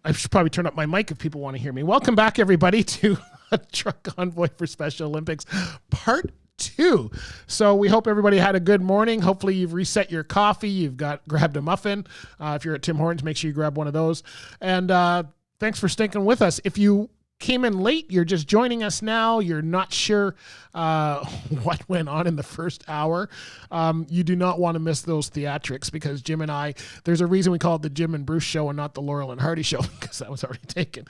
I should probably turn up my mic if people want to hear me. Welcome back, everybody, to a Truck Convoy for Special Olympics Part 2. So we hope everybody had a good morning. Hopefully you've reset your coffee. You've grabbed a muffin. If you're at Tim Hortons, make sure you grab one of those. And thanks for sticking with us. If you came in late, you're just joining us now, you're not sure what went on in the first hour, you do not want to miss those theatrics, because Jim and I, there's a reason we call it the Jim and Bruce Show and not the Laurel and Hardy Show, because that was already taken.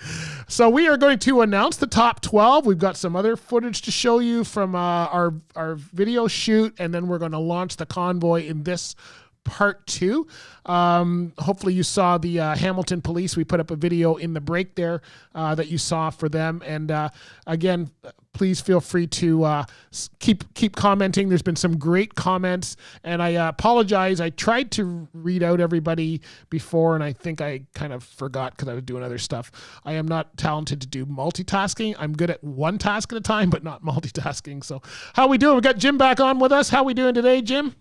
So we are going to announce the top 12. We've got some other footage to show you from our video shoot, and then we're going to launch the convoy in this Part 2. Hopefully you saw the Hamilton Police. We put up a video in the break there that you saw for them. And again, please feel free to keep commenting. There's been some great comments, and I apologize. I tried to read out everybody before, and I think I kind of forgot because I was doing other stuff. I am not talented to do multitasking. I'm good at one task at a time, but not multitasking. So how we doing? We got Jim back on with us. How we doing today, Jim?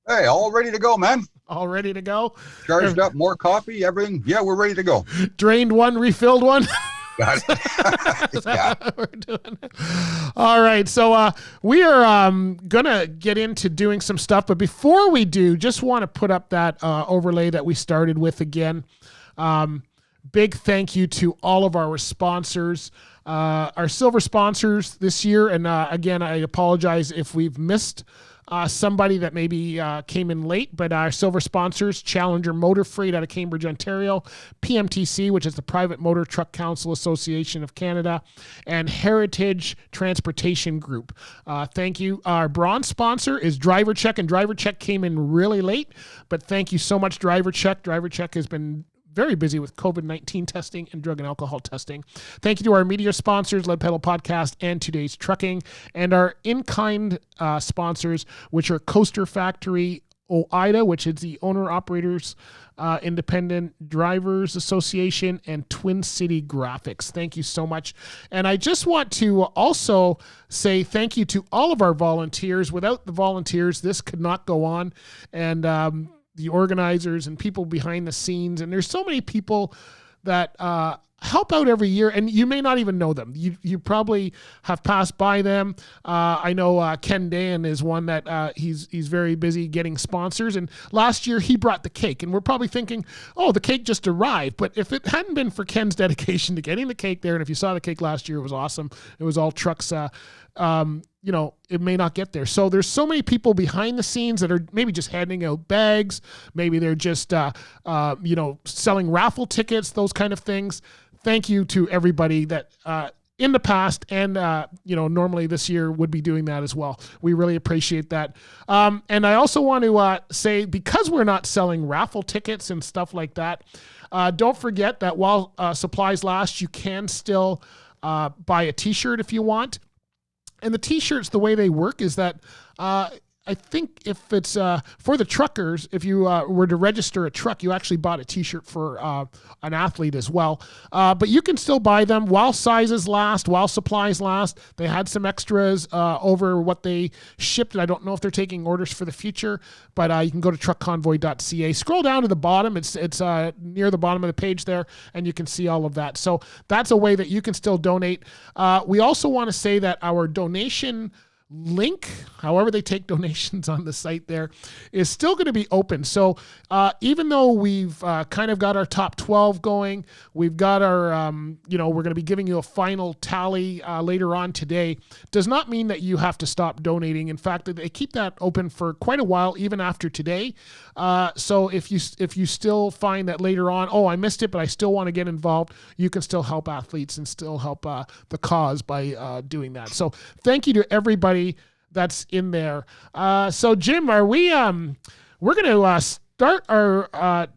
Hey, all ready to go, man. All ready to go. Charged up, more coffee, everything. Yeah, we're ready to go. Drained one, refilled one. Got it. Yeah. We're doing it. All right. So we are going to get into doing some stuff. But before we do, just want to put up that overlay that we started with again. Big thank you to all of our sponsors, our silver sponsors this year. And again, I apologize if we've missed somebody that maybe came in late, but our silver sponsors: Challenger Motor Freight out of Cambridge, Ontario, PMTC, which is the Private Motor Truck Council Association of Canada, and Heritage Transportation Group. Thank you. Our bronze sponsor is Driver Check, and Driver Check came in really late, but thank you so much, Driver Check. Driver Check has been very busy with COVID-19 testing and drug and alcohol testing. Thank you to our media sponsors, Lead Pedal Podcast and Today's Trucking, and our in-kind sponsors, which are Coaster Factory OIDA, which is the Owner-Operators Independent Drivers Association, and Twin City Graphics. Thank you so much. And I just want to also say thank you to all of our volunteers. Without the volunteers, this could not go on. And the organizers and people behind the scenes. And there's so many people that help out every year, and you may not even know them. You probably have passed by them. I know Ken Dan is one that he's very busy getting sponsors. And last year he brought the cake, and we're probably thinking, oh, the cake just arrived. But if it hadn't been for Ken's dedication to getting the cake there, and if you saw the cake last year, it was awesome. It was all trucks. It may not get there. So there's so many people behind the scenes that are maybe just handing out bags. Maybe they're just, selling raffle tickets, those kind of things. Thank you to everybody that in the past and, normally this year would be doing that as well. We really appreciate that. And I also want to say, because we're not selling raffle tickets and stuff like that, don't forget that while supplies last, you can still buy a T-shirt if you want. And the T-shirts, the way they work is that I think if it's for the truckers, if you were to register a truck, you actually bought a T-shirt for an athlete as well. But you can still buy them while sizes last, while supplies last. They had some extras over what they shipped. I don't know if they're taking orders for the future, but you can go to truckconvoy.ca. Scroll down to the bottom. It's near the bottom of the page there, and you can see all of that. So that's a way that you can still donate. We also want to say that our donation link, however they take donations on the site there, is still going to be open. So even though we've kind of got our top 12 going, we've got our, we're going to be giving you a final tally later on today, does not mean that you have to stop donating. In fact, they keep that open for quite a while, even after today. So if you still find that later on, oh, I missed it, but I still want to get involved, you can still help athletes and still help the cause by doing that. So thank you to everybody that's in there. So Jim, are we we're going to start our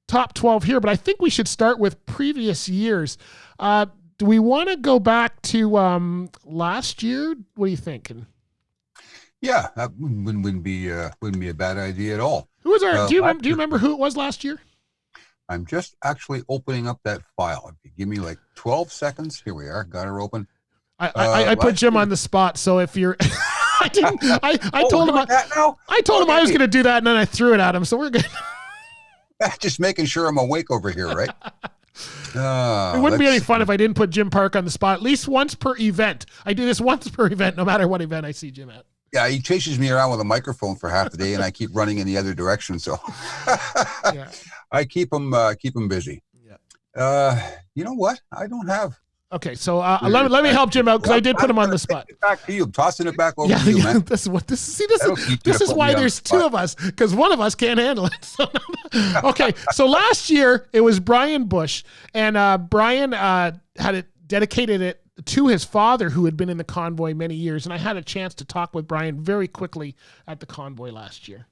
top 12 here, but I think we should start with previous years. Do we want to go back to last year? What are you thinking? Yeah, that wouldn't be a bad idea at all. Who was our? Do you remember who it was last year? I'm just actually opening up that file. If you give me like 12 seconds, here we are. Got her open. I put Jim on the spot, so if you're, I told him I was going to do that, and then I threw it at him. So we're good. Just making sure I'm awake over here, right? It wouldn't be any fun if I didn't put Jim Park on the spot at least once per event. I do this once per event, no matter what event I see Jim at. Yeah, he chases me around with a microphone for half the day, and I keep running in the other direction. So Yeah. I keep him busy. Yeah. You know what? I don't have. Okay, so let me help Jim out because I did put him on the spot. Back to you, tossing it back over to you, man. This is why there's two of us, because one of us can't handle it. So, okay, so last year it was Brian Bush, and Brian dedicated it to his father, who had been in the Convoy many years, and I had a chance to talk with Brian very quickly at the Convoy last year.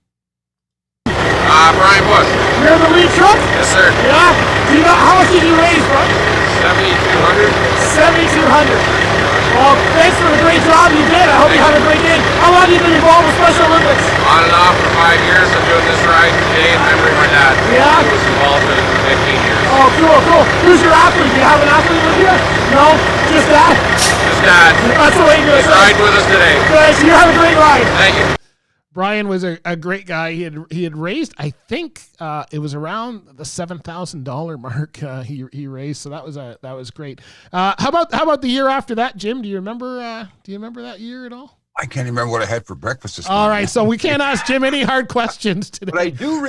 Brian Bush. You're the lead truck? Yes, sir. Yeah? Do you know how much did you raise, bro? 7,200. 7,200. Well, thanks for the great job you did. I hope you have a great game. How long have you been involved with Special Olympics? On and off for 5 years. I'm doing this ride today in memory of my dad. Yeah? He was involved in 15 years. Oh, cool. Who's your athlete? Do you have an athlete with you? No? Just dad? Just dad. That's the way you do it. He's riding with us today. Good. So you have a great ride. Thank you. Brian was a great guy. He had raised, I think it was around the $7,000 mark. He raised, so that was great. How about the year after that, Jim? Do you remember that year at all? I can't remember what I had for breakfast this morning. All right, so we can't ask Jim any hard questions today. But I do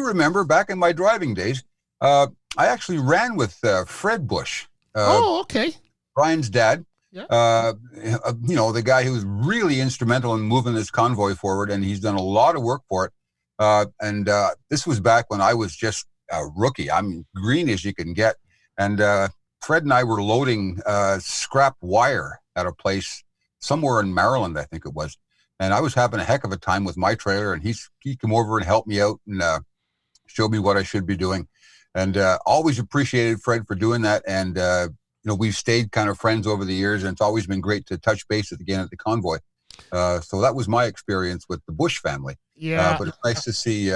remember back in my driving days, I actually ran with Fred Bush. Okay. Brian's dad. Yeah. The guy who was really instrumental in moving this convoy forward, and he's done a lot of work for it. This was back when I was just a rookie. I'm green as you can get. And Fred and I were loading scrap wire at a place somewhere in Maryland, I think it was. And I was having a heck of a time with my trailer, and he came over and helped me out and showed me what I should be doing. And always appreciated Fred for doing that. And we've stayed kind of friends over the years, and it's always been great to touch base again at the Convoy. So that was my experience with the Bush family. Yeah. But it's nice to see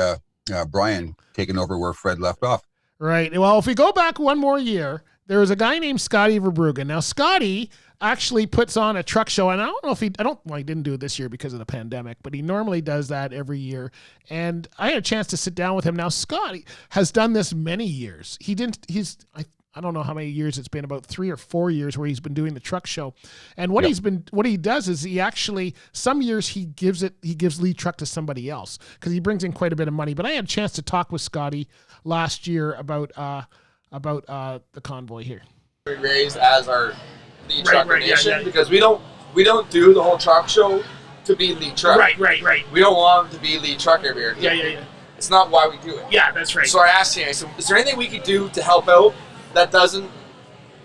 Brian taking over where Fred left off. Right. Well, if we go back one more year, there was a guy named Scotty Verbruggen. Now, Scotty actually puts on a truck show, and I don't know if he didn't do it this year because of the pandemic, but he normally does that every year. And I had a chance to sit down with him. Now, Scotty has done this many years. I don't know how many years it's been, about 3 or 4 years where he's been doing the truck show. And what he does is he actually, some years he gives lead truck to somebody else because he brings in quite a bit of money. But I had a chance to talk with Scotty last year about the Convoy here. We raised as our lead truck nation because we don't do the whole truck show to be lead truck. Right. We don't want to be lead truck every year. Yeah. It's not why we do it. Yeah, that's right. So I asked him, I said, is there anything we could do to help out that doesn't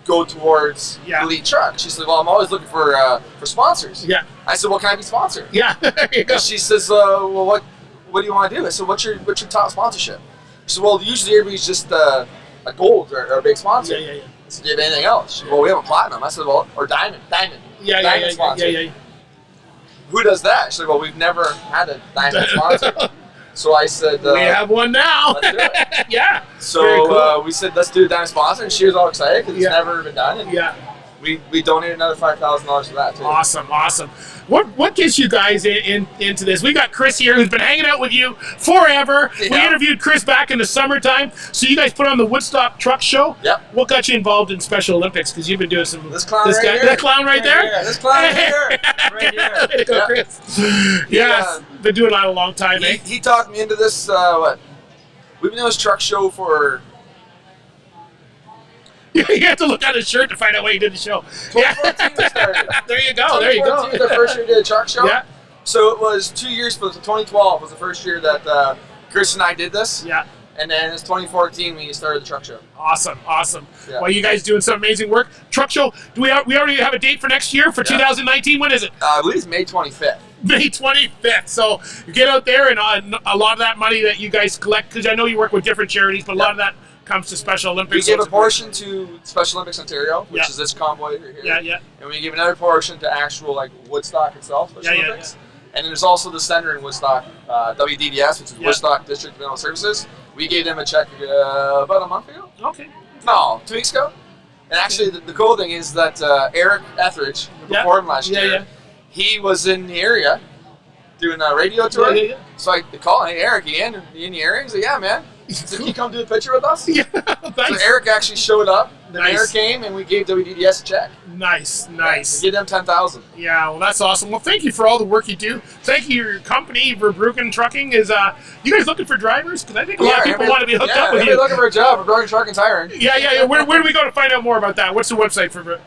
go towards the lead truck? She said, well, I'm always looking for sponsors. Yeah. I said, well, can I be sponsored? Yeah. There you go. She says, well, what do you want to do? I said, what's your top sponsorship? She said, well, usually everybody's just a gold or a big sponsor. Yeah. I said, do you have anything else? She said, well, we have a platinum. I said, well, or diamond. Diamond sponsor. Yeah. Who does that? She said, well, we've never had a diamond sponsor. So I said, we have one now. Let's do it. Yeah. So cool. We said, let's do a diamond sponsor, and she was all excited because it's never been done. And we donated another $5,000 for that too. Awesome. What gets you guys into this? We got Chris here who's been hanging out with you forever. Yeah. We interviewed Chris back in the summertime. So you guys put on the Woodstock Truck Show. Yep. What got you involved in Special Olympics? Because you've been doing some. This clown right here. That clown right there. Yeah, this clown right here. Right here. Way to go, Chris. Yeah. Been doing it a long time. He talked me into this. We've been doing this truck show for. You have to look at his shirt to find out why he did the show. 2014 we started. There you go. The first year we did a truck show. Yeah. So it was 2 years, but 2012 was the first year that Chris and I did this. Yeah. And then it's 2014 when you started the truck show. Awesome. Yeah. Well, you guys doing some amazing work. Truck show, we already have a date for next year, for 2019? When is it? I believe it's May 25th. May 25th. So you get out there, and a lot of that money that you guys collect, because I know you work with different charities, but a lot of that comes to Special Olympics. We give a portion to Special Olympics Ontario, which is this convoy here. Yeah. And we give another portion to actual Woodstock itself, Special Olympics. And then there's also the center in Woodstock, WDDS, which is Woodstock District Development Services. We gave them a check about a month ago. Okay. No, 2 weeks ago. And actually, the cool thing is that Eric Etheridge, who performed last year, he was in the area doing a radio tour. Yeah. So I called him, hey, Eric, you in the area? He's like, yeah, man. Did he come do the picture with us? Yeah, So Eric actually showed up. The Nice. mayor came, and we gave WDDS a check. Nice. We gave them $10,000. Yeah, well, that's awesome. Well, thank you for all the work you do. Thank you, your company, Verbruggen Trucking. Is you guys looking for drivers? Because I think a lot of people want to be hooked up with if you. you're looking for a job, we're Verbruggen Truck and Tiring. Yeah. Where do we go to find out more about that? What's the website for?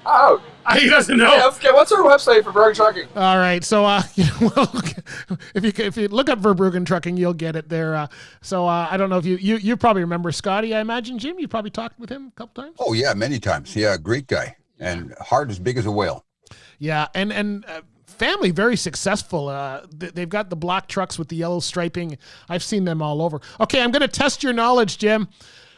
Oh. He doesn't know. Yeah, okay, what's our website for Verbruggen Trucking? All right, so if you look up Verbruggen Trucking, you'll get it there. I don't know if you probably remember Scotty. I imagine, Jim, you probably talked with him a couple times. Oh yeah, many times. Yeah, great guy and heart as big as a whale. Yeah, and family very successful. They've got the black trucks with the yellow striping. I've seen them all over. Okay, I'm going to test your knowledge, Jim.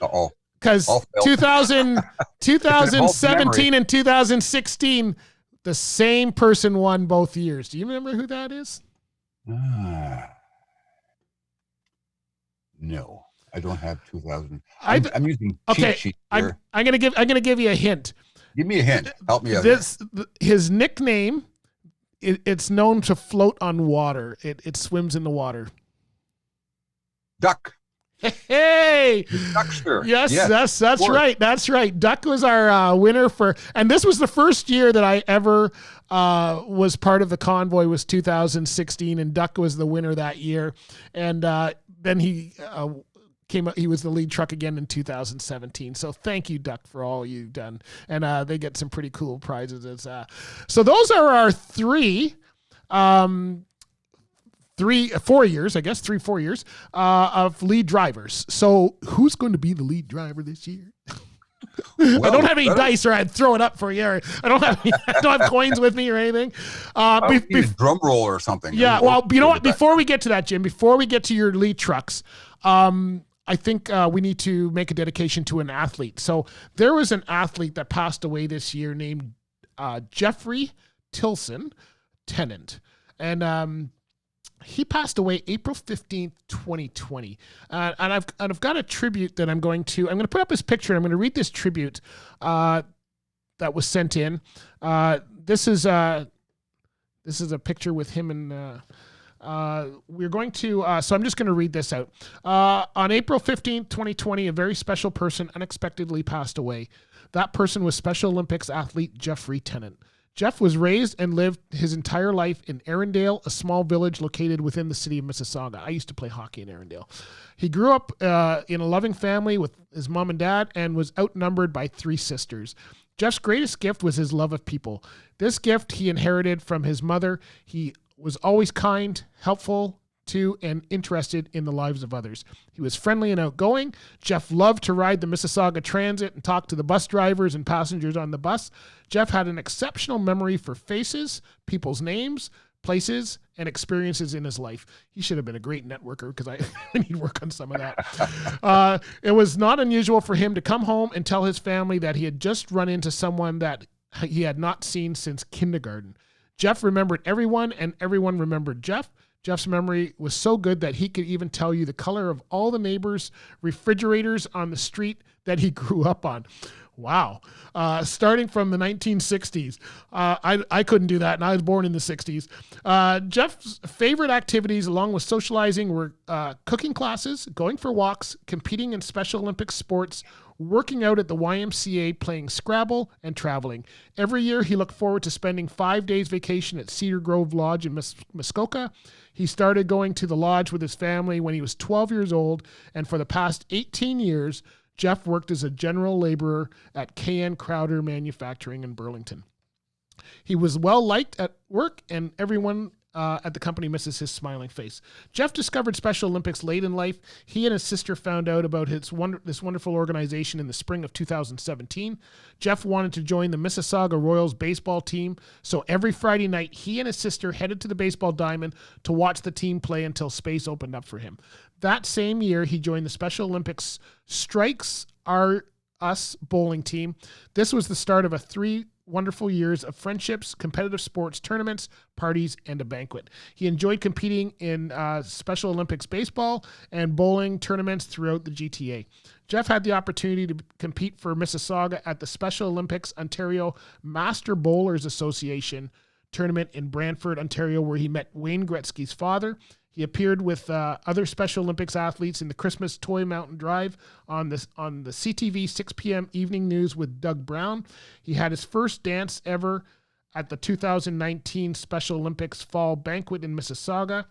Uh-oh. Because 2017 and 2016, the same person won both years. Do you remember who that is? No, I don't have 2000. I'm using cheat sheet here. I'm gonna give you a hint. Give me a hint. Help me out. His nickname. It's known to float on water. It swims in the water. Duck. Hey, Duckster. Yes, that's right. That's right. Duck was our winner and this was the first year that I ever was part of the Convoy, was 2016, and Duck was the winner that year. And then he came up, he was the lead truck again in 2017. So thank you, Duck, for all you've done. And they get some pretty cool prizes. So those are our 4 years, I guess, 4 years of lead drivers. So who's going to be the lead driver this year? Well, I don't have any dice, or I'd throw it up for you. I don't have coins with me or anything. A drum roll or something. Yeah. Well, you know what? Before we get to that, Jim, before we get to your lead trucks, I think we need to make a dedication to an athlete. So there was an athlete that passed away this year named Jeffrey Tilson Tennant. And he passed away April 15th, 2020. And I've got a tribute that I'm going to put up his picture. I'm going to read this tribute that was sent in. This is a picture with him and we're going to, so I'm just going to read this out. On April 15th, 2020, a very special person unexpectedly passed away. That person was Special Olympics athlete Jeffrey Tennant. Jeff was raised and lived his entire life in Arundel, a small village located within the city of Mississauga. I used to play hockey in Arundel. He grew up in a loving family with his mom and dad and was outnumbered by 3 sisters. Jeff's greatest gift was his love of people. This gift he inherited from his mother. He was always kind, helpful to, and interested in the lives of others. He was friendly and outgoing. Jeff loved to ride the Mississauga Transit and talk to the bus drivers and passengers on the bus. Jeff had an exceptional memory for faces, people's names, places, and experiences in his life. He should have been a great networker, because I need work on some of that. It was not unusual for him to come home and tell his family that he had just run into someone that he had not seen since kindergarten. Jeff remembered everyone, and everyone remembered Jeff. Jeff's memory was so good that he could even tell you the color of all the neighbors' refrigerators on the street that he grew up on. Wow. Starting from the 1960s. I couldn't do that, and I was born in the 60s. Jeff's favorite activities, along with socializing, were cooking classes, going for walks, competing in Special Olympics sports, working out at the YMCA, playing Scrabble, and traveling. Every year, he looked forward to spending 5 days vacation at Cedar Grove Lodge in Muskoka. He started going to the lodge with his family when he was 12 years old, and for the past 18 years, Jeff worked as a general laborer at KN Crowder Manufacturing in Burlington. He was well liked at work, and everyone at the company misses his smiling face. Jeff discovered Special Olympics late in life. He and his sister found out about this wonderful organization in the spring of 2017. Jeff wanted to join the Mississauga Royals baseball team, so every Friday night, he and his sister headed to the baseball diamond to watch the team play until space opened up for him. That same year, he joined the Special Olympics Strikes Are Us bowling team. This was the start of 3 wonderful years of friendships, competitive sports tournaments, parties, and a banquet. He enjoyed competing in Special Olympics baseball and bowling tournaments throughout the GTA. Jeff had the opportunity to compete for Mississauga at the Special Olympics Ontario Master Bowlers Association tournament in Brantford, Ontario, where he met Wayne Gretzky's father. He appeared with other Special Olympics athletes in the Christmas Toy Mountain Drive on the CTV 6 p.m. evening news with Doug Brown. He had his first dance ever at the 2019 Special Olympics Fall Banquet in Mississauga.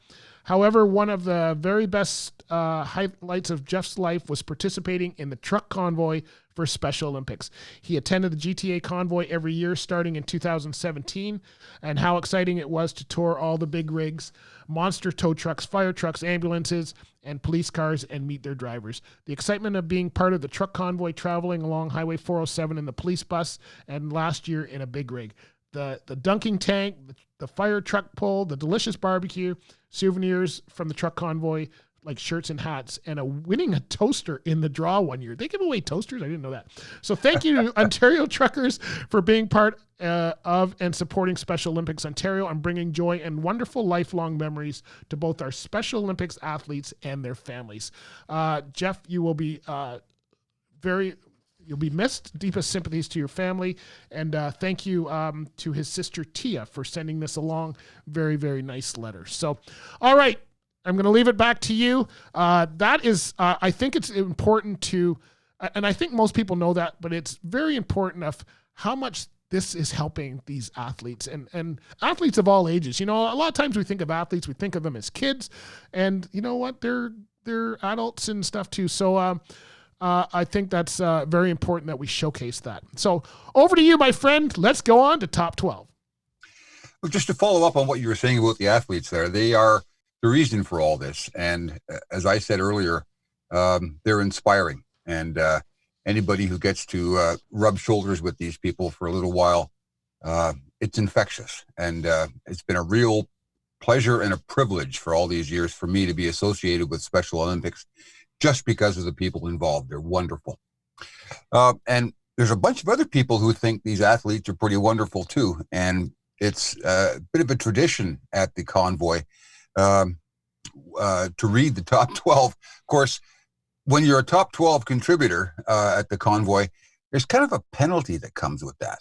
However, one of the very best highlights of Jeff's life was participating in the truck convoy for Special Olympics. He attended the GTA convoy every year starting in 2017, and how exciting it was to tour all the big rigs, monster tow trucks, fire trucks, ambulances, and police cars and meet their drivers. The excitement of being part of the truck convoy traveling along Highway 407 in the police bus, and last year in a big rig. The dunking tank, the fire truck pull, the delicious barbecue, souvenirs from the truck convoy, like shirts and hats, and winning a toaster in the draw one year. They give away toasters? I didn't know that. So thank you to Ontario truckers for being part of and supporting Special Olympics Ontario and bringing joy and wonderful lifelong memories to both our Special Olympics athletes and their families. Jeff, you will be you'll be missed. Deepest sympathies to your family. And thank you to his sister Tia for sending this along. Very, very nice letter. So, all right, I'm going to leave it back to you. That is, I think it's important to, and I think most people know that, but it's very important of how much this is helping these athletes and athletes of all ages. You know, a lot of times we think of athletes, we think of them as kids, and you know what? They're adults and stuff too. So, I think that's very important that we showcase that. So over to you, my friend. Let's go on to top 12. Well, just to follow up on what you were saying about the athletes there, they are the reason for all this. And as I said earlier, they're inspiring. And anybody who gets to rub shoulders with these people for a little while, it's infectious. And it's been a real pleasure and a privilege for all these years for me to be associated with Special Olympics, just because of the people involved. They're wonderful. And there's a bunch of other people who think these athletes are pretty wonderful too. And it's a bit of a tradition at the convoy to read the top 12. Of course, when you're a top 12 contributor at the convoy, there's kind of a penalty that comes with that.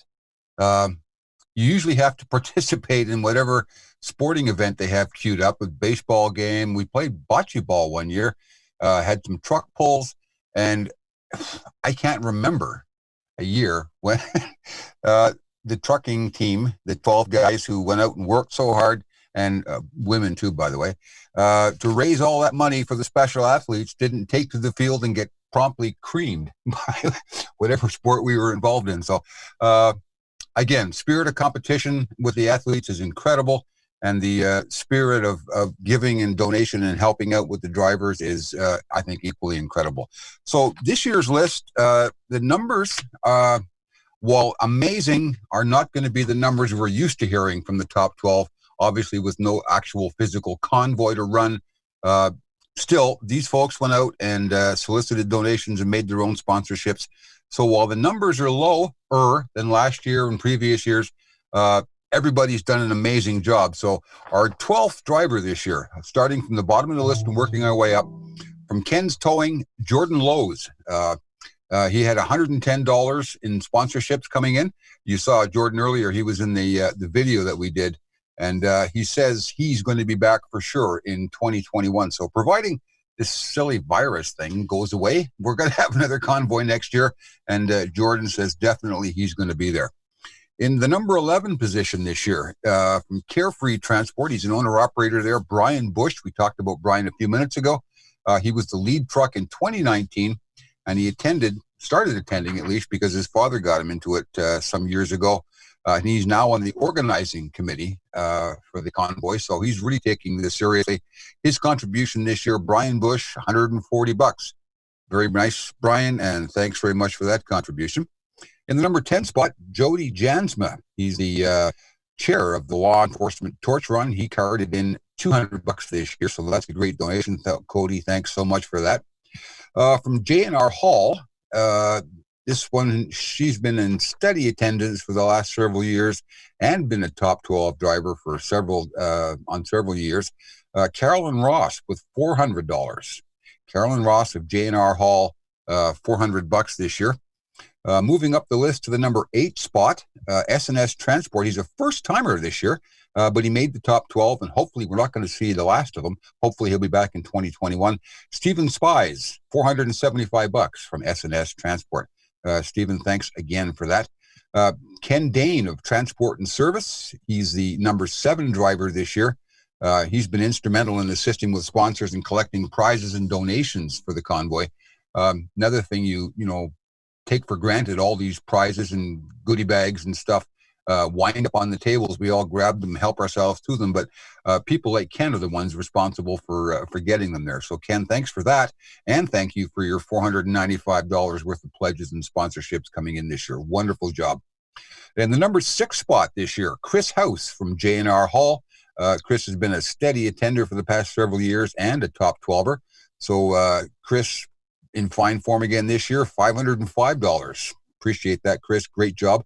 You usually have to participate in whatever sporting event they have queued up, a baseball game. We played bocce ball one year. Had some truck pulls, and I can't remember a year when the trucking team, the 12 guys who went out and worked so hard, and women too, by the way, to raise all that money for the special athletes, didn't take to the field and get promptly creamed by whatever sport we were involved in. So again, spirit of competition with the athletes is incredible. And the spirit of giving and donation and helping out with the drivers is, I think, equally incredible. So this year's list, the numbers, while amazing, are not going to be the numbers we're used to hearing from the top 12, obviously with no actual physical convoy to run. Still, these folks went out and solicited donations and made their own sponsorships. So while the numbers are lower than last year and previous years, everybody's done an amazing job. So our 12th driver this year, starting from the bottom of the list and working our way up, from Ken's Towing, Jordan Lowe's. He had $110 in sponsorships coming in. You saw Jordan earlier. He was in the video that we did. And he says he's going to be back for sure in 2021. So providing this silly virus thing goes away, we're going to have another convoy next year. And Jordan says definitely he's going to be there. In the number 11 position this year, from Carefree Transport, he's an owner-operator there, Brian Bush. We talked about Brian a few minutes ago. He was the lead truck in 2019, and he started attending at least because his father got him into it some years ago. And he's now on the organizing committee for the convoy, so he's really taking this seriously. His contribution this year, Brian Bush, $140. Very nice, Brian, and thanks very much for that contribution. In the number 10 spot, Jody Jansma. He's the chair of the Law Enforcement Torch Run. He carded in $200 this year, so that's a great donation. Cody, thanks so much for that. From J&R Hall, this one, she's been in steady attendance for the last several years and been a top 12 driver for several years. Carolyn Ross with $400. Carolyn Ross of J&R Hall, $400 this year. Moving up the list to the number 8 spot, S&S Transport. He's a first-timer this year. but he made the top 12, and hopefully we're not going to see the last of him. Hopefully he'll be back in 2021. Stephen Spies, $475 from S&S Transport. Stephen, thanks again for that. Ken Dane of Transport and Service. He's the number 7 driver this year. He's been instrumental in assisting with sponsors and collecting prizes and donations for the convoy. Another thing you take for granted, all these prizes and goodie bags and stuff wind up on the tables. We all grab them, help ourselves to them, but people like Ken are the ones responsible for getting them there. So Ken, thanks for that, and thank you for your $495 worth of pledges and sponsorships coming in this year. Wonderful job. And the number 6 spot this year, Chris House from J&R Hall. Chris has been a steady attender for the past several years and a top 12er. So Chris, in fine form again this year, $505. Appreciate that, Chris. Great job.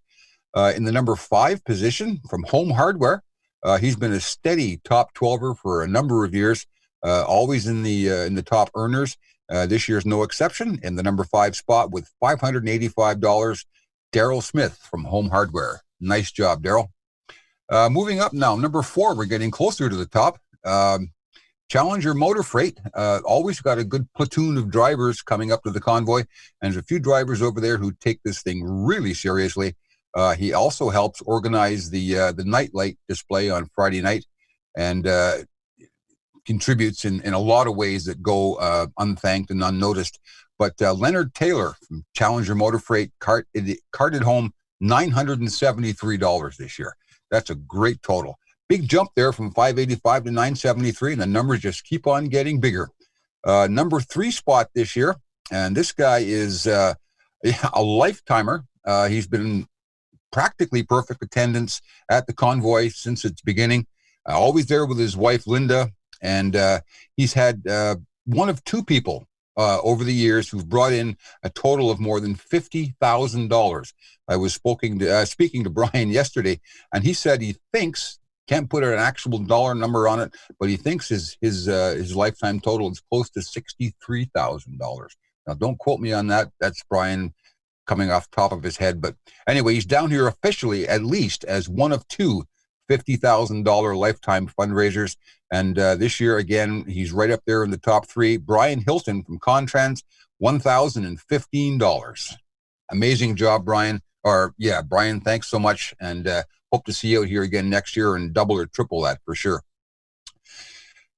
In the number 5 position from Home Hardware, he's been a steady top 12er for a number of years, always in the top earners. This year's no exception. In the number 5 spot with $585, Daryl Smith from Home Hardware. Nice job, Daryl. Moving up now, number 4, we're getting closer to the top. Challenger Motor Freight, always got a good platoon of drivers coming up to the convoy, and there's a few drivers over there who take this thing really seriously. He also helps organize the nightlight display on Friday night, and contributes in a lot of ways that go unthanked and unnoticed. But Leonard Taylor from Challenger Motor Freight carted home $973 this year. That's a great total. Big jump there from $585 to $973, and the numbers just keep on getting bigger. Number 3 spot this year, and this guy is a lifetimer. He's been practically perfect attendance at the convoy since its beginning. Always there with his wife, Linda, and he's had one of 2 people over the years who've brought in a total of more than $50,000. I was speaking to Brian yesterday, and he said he thinks, can't put an actual dollar number on it, but he thinks his lifetime total is close to $63,000. Now, don't quote me on that. That's Brian coming off top of his head. But anyway, he's down here officially, at least, as one of 2 $50,000 lifetime fundraisers. And this year, again, he's right up there in the top 3. Brian Hilton from Contrans, $1,015. Amazing job, Brian. Brian, thanks so much. And hope to see you out here again next year and double or triple that for sure.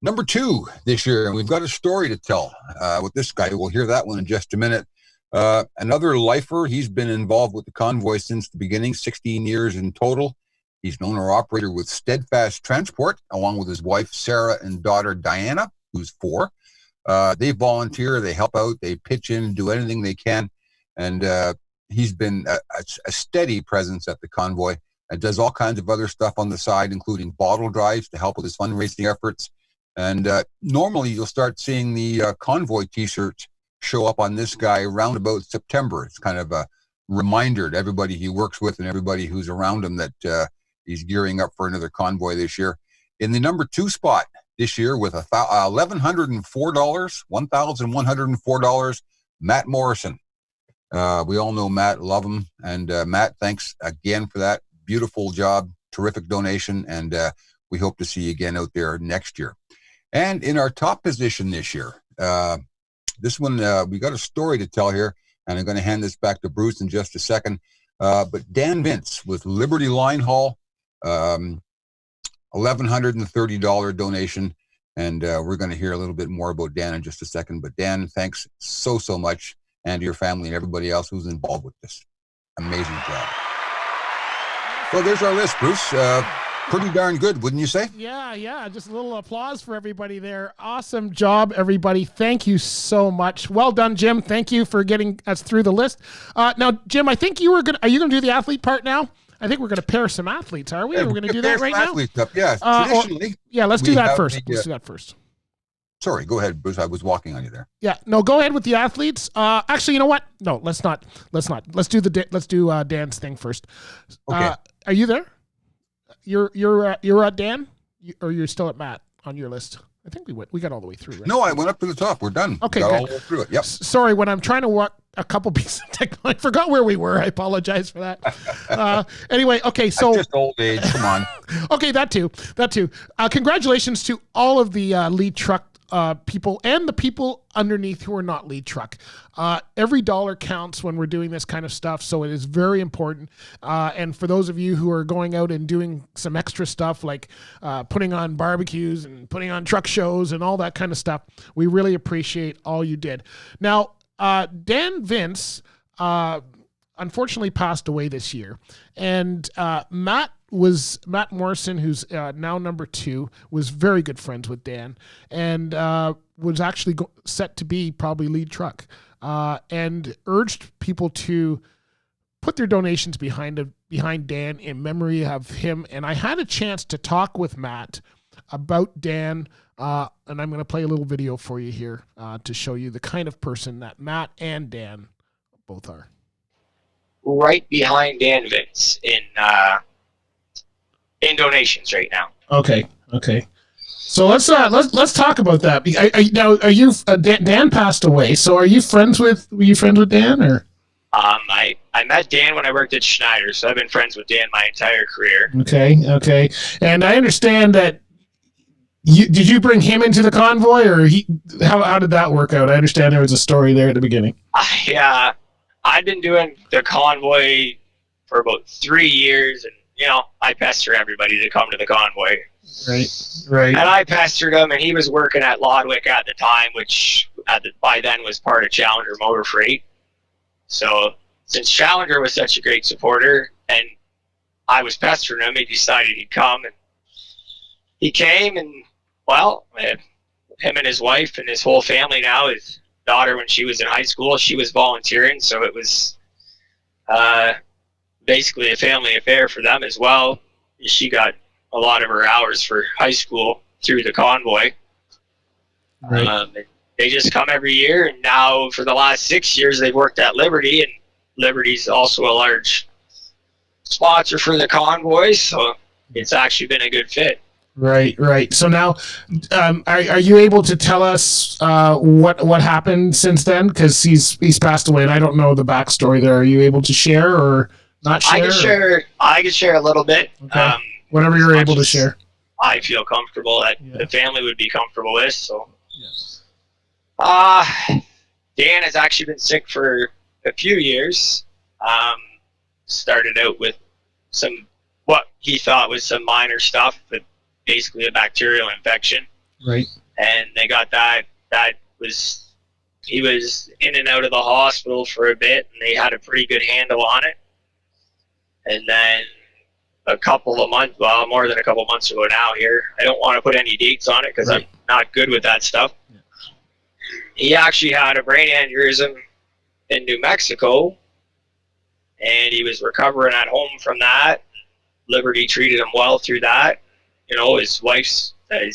Number 2 this year, and we've got a story to tell with this guy. We'll hear that one in just a minute. Another lifer. He's been involved with the convoy since the beginning, 16 years in total. He's an owner-operator with Steadfast Transport, along with his wife, Sarah, and daughter, Diana, who's 4. They volunteer, they help out, they pitch in, do anything they can. And he's been a steady presence at the convoy and does all kinds of other stuff on the side, including bottle drives to help with his fundraising efforts. And normally you'll start seeing the convoy T-shirts show up on this guy around about September. It's kind of a reminder to everybody he works with and everybody who's around him that he's gearing up for another convoy this year. In the number 2 spot this year with $1,104, Matt Morrison. We all know Matt, love him. And Matt, thanks again for that. Beautiful job, terrific donation, and we hope to see you again out there next year. And in our top position this year, this one, we got a story to tell here, and I'm going to hand this back to Bruce in just a second. But Dan Vince with Liberty Line Haul, $1,130 donation, and we're going to hear a little bit more about Dan in just a second. But Dan, thanks so much, and your family and everybody else who's involved with this. Amazing job. So there's our list, Bruce. Pretty darn good, wouldn't you say? Yeah. Just a little applause for everybody there. Awesome job, everybody. Thank you so much. Well done, Jim. Thank you for getting us through the list. Now, Jim, I think are you going to do the athlete part now? I think we're going to pair some athletes, are we? Yeah, we're going to do that right now? Stuff. Yeah, traditionally. Let's do that first. Let's do that first. Sorry, go ahead, Bruce. I was walking on you there. Yeah, no, go ahead with the athletes. Actually, you know what? No, let's not. Let's do Dan's thing first. Okay. Are you there? You're at Dan, or you're still at Matt on your list? I think we got all the way through, right? No, I went up to the top. We're done. Okay, got good. all the way through it. Yep. Sorry, when I'm trying to walk a couple pieces of technology, I forgot where we were. I apologize for that. Anyway, okay, so That's just old age. Come on. okay, that too. Congratulations to all of the lead truck people and the people underneath who are not lead truck. Every dollar counts when we're doing this kind of stuff, so it is very important. And for those of you who are going out and doing some extra stuff like putting on barbecues and putting on truck shows and all that kind of stuff, we really appreciate all you did. Now, Dan Vince unfortunately passed away this year, and Matt Morrison, who's now number 2, was very good friends with Dan, and was actually set to be probably lead truck, and urged people to put their donations behind Dan in memory of him. And I had a chance to talk with Matt about Dan, and I'm going to play a little video for you here to show you the kind of person that Matt and Dan both are. Right behind Dan Vince in donations right now. Okay. So let's talk about that. Dan passed away. So were you friends with Dan, or? I met Dan when I worked at Schneider, so I've been friends with Dan my entire career. Okay. And I understand that did you bring him into the convoy, or how did that work out? I understand there was a story there at the beginning. I've been doing the convoy for about 3 years, and I pester everybody to come to the convoy. Right. And I pestered him, and he was working at Lodwick at the time, which by then was part of Challenger Motor Freight. So since Challenger was such a great supporter, and I was pestering him, he decided he'd come, and he came, and him and his wife and his whole family now, his daughter, when she was in high school, she was volunteering, so it was basically a family affair for them as well. She got a lot of her hours for high school through the convoy. Right. They just come every year, and now for the last 6 years they've worked at Liberty, and Liberty's also a large sponsor for the convoy, so it's actually been a good fit. Right. So now, are you able to tell us what happened since then? Because he's passed away, and I don't know the backstory there. Are you able to share or not share? I can share a little bit. Okay. Whatever you're able to share. I feel comfortable that the family would be comfortable with. So, yes. Dan has actually been sick for a few years. Started out with what he thought was some minor stuff, but basically a bacterial infection. Right. And they got that. He was in and out of the hospital for a bit, and they had a pretty good handle on it. And then more than a couple months ago now here, I don't want to put any dates on it because I'm not good with that stuff. Yeah. He actually had a brain aneurysm in New Mexico, and he was recovering at home from that. Liberty treated him well through that. His wife's, I'll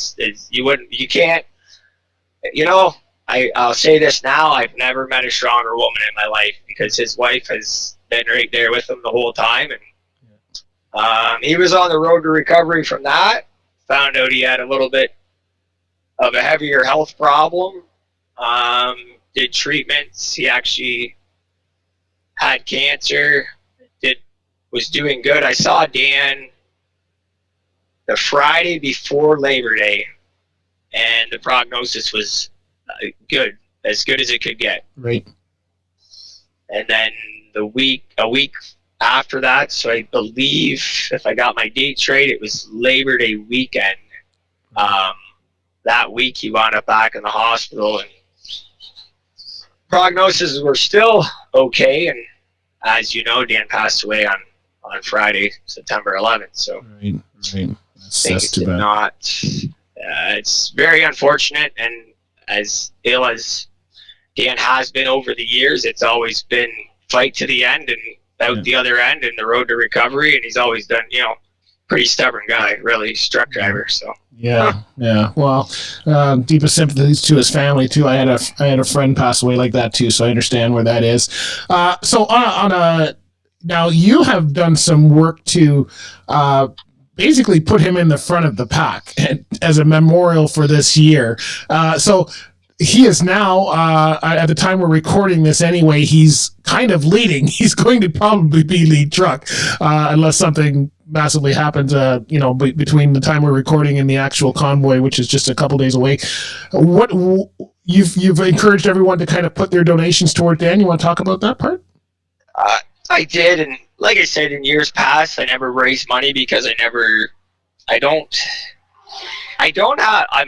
say this now, I've never met a stronger woman in my life, because his wife has been right there with him the whole time. And he was on the road to recovery from that. Found out he had a little bit of a heavier health problem. Did treatments. He actually had cancer. Was doing good. I saw Dan the Friday before Labor Day, and the prognosis was good, as good as it could get. Right. And then a week after that, so I believe, if I got my dates right, it was Labor Day weekend. That week he wound up back in the hospital, and prognoses were still okay. And as you know, Dan passed away on Friday, September 11th. So right. That's too bad. It's very unfortunate, and as ill as Dan has been over the years, it's always been fight to the end and out the other end and the road to recovery, and he's always done, pretty stubborn guy, really, truck driver. So yeah. Well, deepest sympathies to his family too. I had a friend pass away like that too, so I understand where that is. So now you have done some work to basically put him in the front of the pack as a memorial for this year. So he is now, at the time we're recording this anyway, he's kind of leading. He's going to probably be lead truck, unless something massively happens, between the time we're recording and the actual convoy, which is just a couple days away. What you've encouraged everyone to kind of put their donations toward Dan. You want to talk about that part? I did, and like I said, in years past, I never raised money because I'm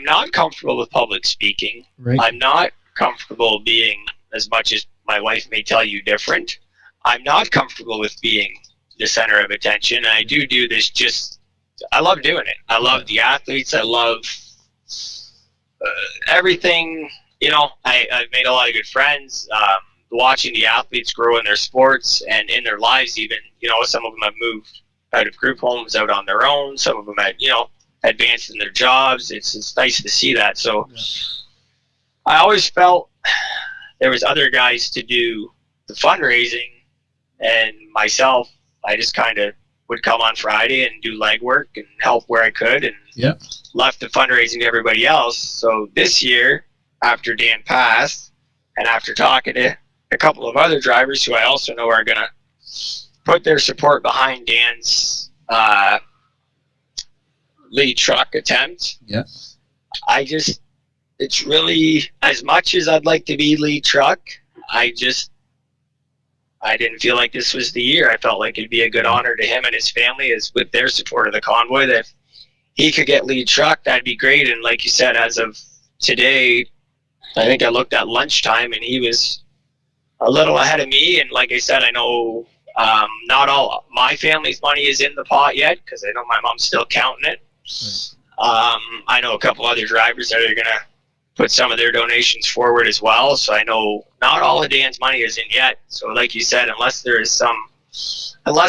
not comfortable with public speaking. Right. I'm not comfortable being, as much as my wife may tell you different, I'm not comfortable with being the center of attention. And I do this I love doing it. I love the athletes. I love everything. I've made a lot of good friends. Watching the athletes grow in their sports and in their lives even. Some of them have moved out of group homes out on their own. Some of them had, advanced in their jobs. It's nice to see that. So I always felt there was other guys to do the fundraising, and myself, I just kind of would come on Friday and do legwork and help where I could, and left the fundraising to everybody else. So this year, after Dan passed, and after talking to a couple of other drivers who I also know are going to put their support behind Dan's lead truck attempt. Yeah. It's really, as much as I'd like to be lead truck, I didn't feel like this was the year. I felt like it'd be a good honor to him and his family, as with their support of the convoy, that if he could get lead truck, that'd be great. And like you said, as of today, I think I looked at lunchtime and he was a little ahead of me. And like I said, I know not all my family's money is in the pot yet, because I know my mom's still counting it. I know a couple other drivers that are going to put some of their donations forward as well. So I know not all of Dan's money is in yet. So like you said, unless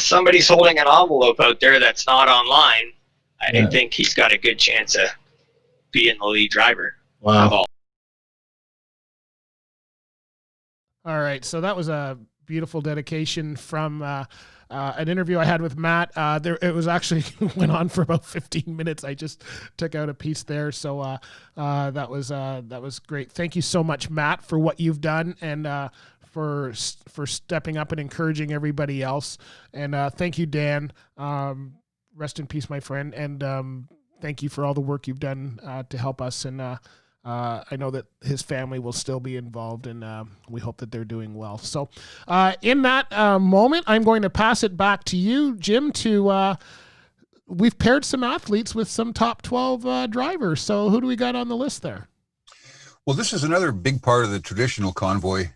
somebody's holding an envelope out there that's not online, I think he's got a good chance of being the lead driver. Wow. All right. So that was a beautiful dedication from an interview I had with Matt. It was actually went on for about 15 minutes. I just took out a piece there. So that was great. Thank you so much, Matt, for what you've done, and for stepping up and encouraging everybody else. And thank you, Dan. Rest in peace, my friend. And thank you for all the work you've done to help us. And I know that his family will still be involved, and we hope that they're doing well. So in that moment, I'm going to pass it back to you, Jim, we've paired some athletes with some top 12 drivers. So who do we got on the list there? Well, this is another big part of the traditional convoy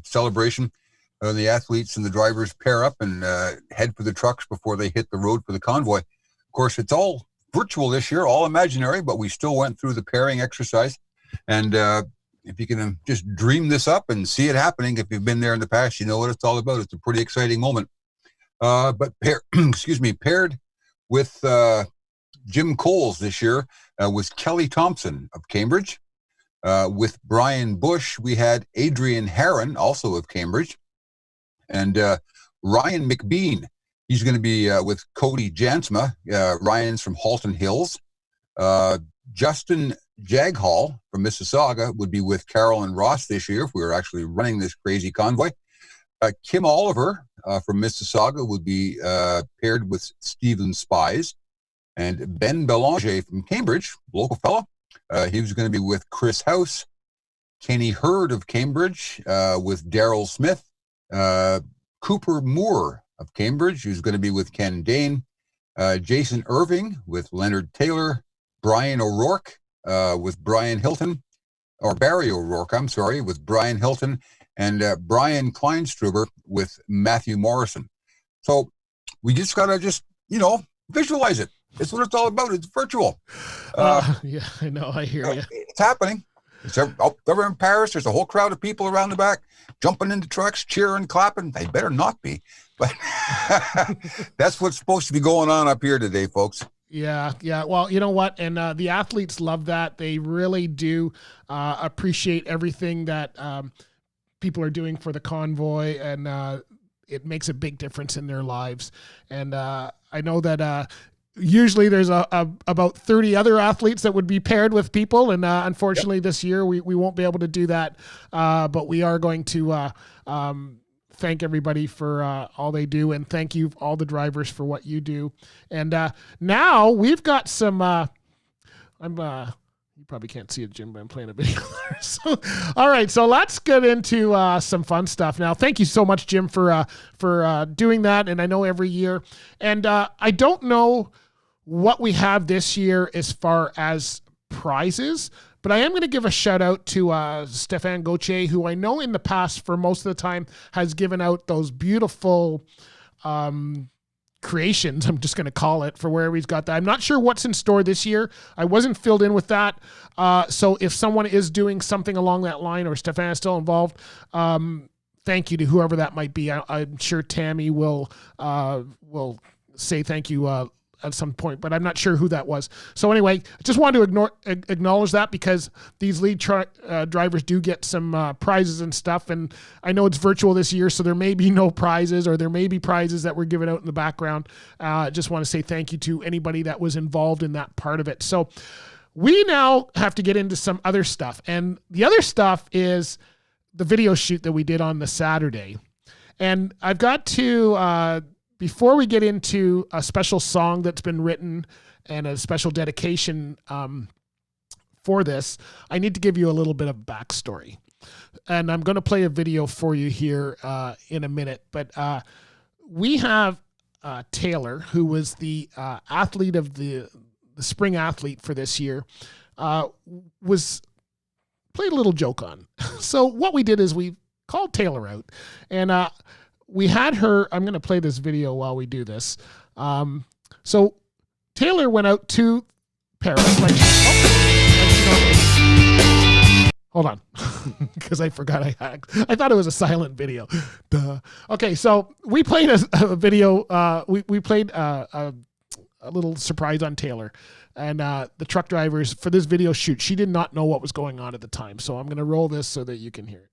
celebration. The athletes and the drivers pair up and head for the trucks before they hit the road for the convoy. Of course, it's all virtual this year, all imaginary, but we still went through the pairing exercise. And if you can just dream this up and see it happening, if you've been there in the past, you know what it's all about. It's a pretty exciting moment. But paired with Jim Coles this year was Kelly Thompson of Cambridge. With Brian Bush, we had Adrian Herron, also of Cambridge. And Ryan McBean, he's going to be with Cody Jansma. Ryan's from Halton Hills. Justin Jaghall from Mississauga would be with Carol and Ross this year if we were actually running this crazy convoy. Kim Oliver from Mississauga would be paired with Stephen Spies. And Ben Belanger from Cambridge, local fellow, he was going to be with Chris House. Kenny Hurd of Cambridge with Daryl Smith. Cooper Moore of Cambridge, who's going to be with Ken Dane. Jason Irving with Leonard Taylor. Brian O'Rourke with Brian Hilton. Or Barry O'Rourke, I'm sorry, with Brian Hilton. And Brian Kleinstruber with Matthew Morrison. So we just got to visualize it. It's what it's all about. It's virtual. Yeah, I know. I hear you. It's happening. It's over in Paris. There's a whole crowd of people around the back, jumping into trucks, cheering, clapping. They better not be. But that's what's supposed to be going on up here today, folks. Yeah. Well, you know what? And the athletes love that. They really do appreciate everything that people are doing for the convoy, and it makes a big difference in their lives. And I know that usually there's about 30 other athletes that would be paired with people, and unfortunately this year we won't be able to do that, but we are going to thank everybody for all they do, and thank you all the drivers for what you do. And now we've got some you probably can't see it, Jim, but I'm playing a video there. So, all right, so let's get into some fun stuff now. Thank you so much, Jim, for doing that. And I know every year, and I don't know what we have this year as far as prizes, but I am going to give a shout out to Stefan Gauthier, who I know in the past, for most of the time, has given out those beautiful creations, I'm just going to call it, for wherever he's got that. I'm not sure what's in store this year. I wasn't filled in with that. So if someone is doing something along that line, or Stefan is still involved, thank you to whoever that might be. I'm sure Tammy will say thank you at some point, but I'm not sure who that was. So anyway, I just wanted to acknowledge that, because these lead drivers do get some prizes and stuff. And I know it's virtual this year, so there may be no prizes, or there may be prizes that were given out in the background. Just want to say thank you to anybody that was involved in that part of it. So we now have to get into some other stuff. And the other stuff is the video shoot that we did on the Saturday. And I've got to, before we get into a special song that's been written and a special dedication for this, I need to give you a little bit of backstory. And I'm going to play a video for you here in a minute. But we have Taylor, who was the athlete of the spring athlete for this year, was played a little joke on. So what we did is we called Taylor out, and we had her. I'm going to play this video while we do this. So Taylor went out to Paris. Hold on, because I forgot I thought it was a silent video. Duh. Okay, so we played a video. We played a little surprise on Taylor, and the truck drivers for this video shoot. She did not know what was going on at the time, so I'm going to roll this so that you can hear it.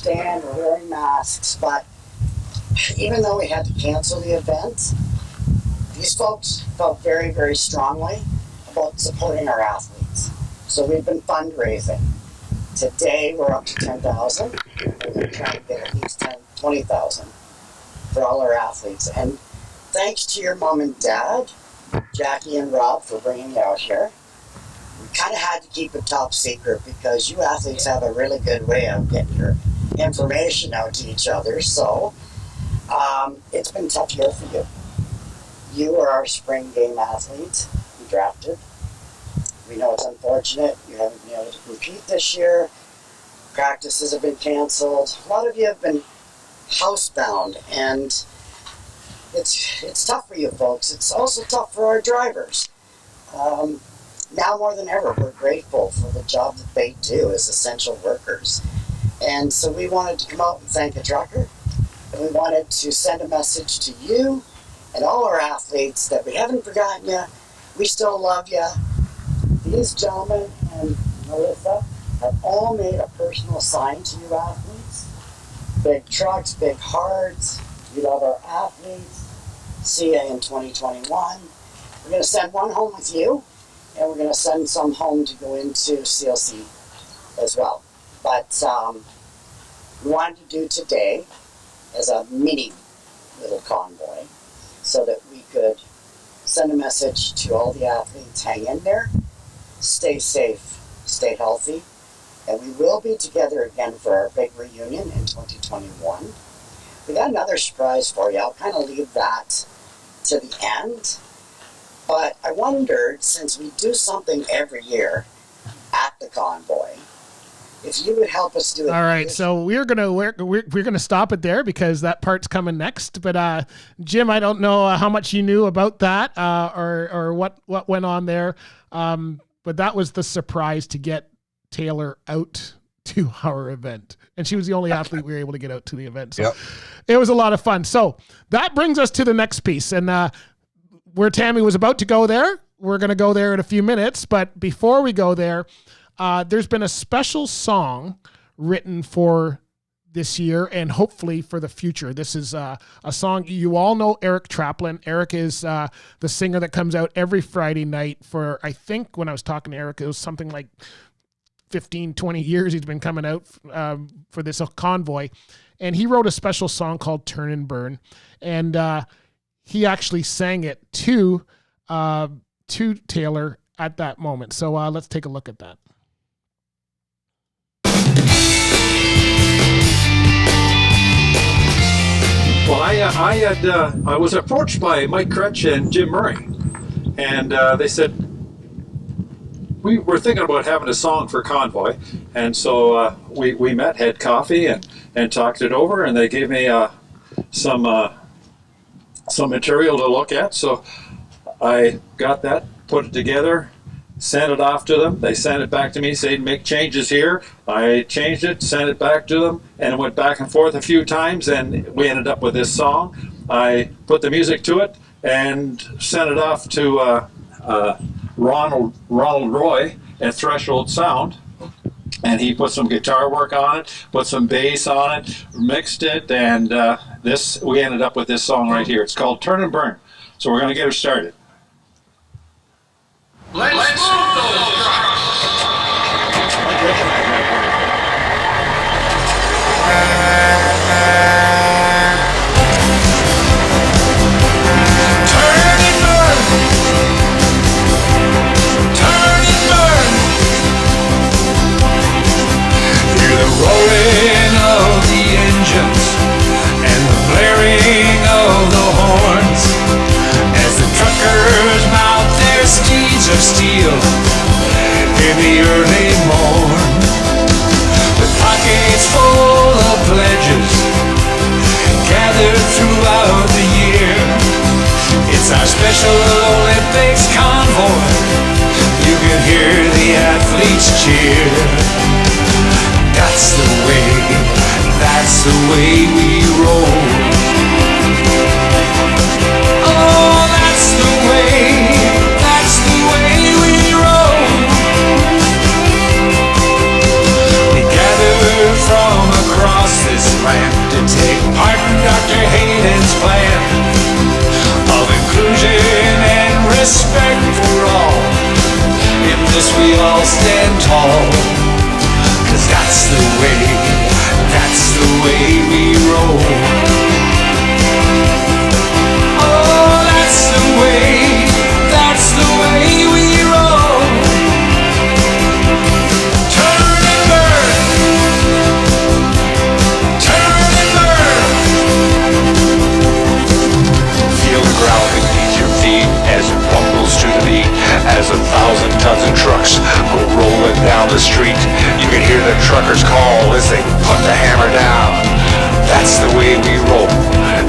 We're wearing masks, but even though we had to cancel the event, these folks felt very, very strongly about supporting our athletes. So we've been fundraising. Today we're up to 10,000. We're going to try to get at least 20,000 for all our athletes. And thanks to your mom and dad, Jackie and Rob, for bringing you out here. We kind of had to keep it top secret because you athletes have a really good way of getting your information out to each other. So it's been a tough year for you. You are our spring game athletes. You drafted. We know it's unfortunate you haven't been able to compete this year. Practices have been canceled. A lot of you have been housebound, and it's tough for you folks. It's also tough for our drivers. Now more than ever, we're grateful for the job that they do as essential workers. And so we wanted to come out and thank a trucker, and we wanted to send a message to you and all our athletes that we haven't forgotten you. We still love you. These gentlemen and Melissa have all made a personal sign to you athletes. Big trucks, big hearts. We love our athletes. See you in 2021. We're going to send one home with you, and we're going to send some home to go into CLC as well. But we wanted to do today as a mini little convoy so that we could send a message to all the athletes. Hang in there, stay safe, stay healthy, and we will be together again for our big reunion in 2021. We got another surprise for you. I'll kind of leave that to the end. But I wondered, since we do something every year at the Convoy, if you would help us do it. All right, so we're gonna stop it there because that part's coming next. But Jim, I don't know how much you knew about that or what went on there. But that was the surprise to get Taylor out to our event, and she was the only athlete we were able to get out to the event. So It was a lot of fun. So that brings us to the next piece, and where Tammy was about to go there, we're going to go there in a few minutes. But before we go there, there's been a special song written for this year and hopefully for the future. This is a song you all know. Eric Traplin. Eric is the singer that comes out every Friday night for, I think when I was talking to Eric, it was something like 15, 20 years he's been coming out for this Convoy. And he wrote a special song called Turn and Burn. And he actually sang it to Taylor at that moment. So let's take a look at that. Well, I was approached by Mike Kretsch and Jim Murray, and they said, we were thinking about having a song for Convoy, and so we met, had coffee, and talked it over, and they gave me some material to look at. So I got that, put it together, sent it off to them. They sent it back to me, said make changes here. I changed it, sent it back to them, and it went back and forth a few times, and we ended up with this song. I put the music to it and sent it off to Ronald Roy at Threshold Sound, and he put some guitar work on it, put some bass on it, mixed it, and we ended up with this song right here. It's called Turn and Burn. So we're going to get her started. Let's move those trucks. Turn and burn. Turn and burn. Hear the roaring of the engines and the blaring of the horns as the truckers mount their steeds of steel in the early morn, with pockets full of pledges gathered throughout the year. It's our Special Olympics convoy. You can hear the athletes cheer. That's the way we roll. Oh, that's the way we roll. We gather from across this land to take part in Dr. Hayden's plan of inclusion and respect for all. In this we all stand tall, 'cause that's the way we roll. Oh, that's the way we roll. Turn and burn. Turn and burn. Feel the ground beneath your feet as it rumbles to the beat, as 1,000 tons of trucks go rolling down the street. You can hear the truckers call as they put the hammer down. That's the way we roll.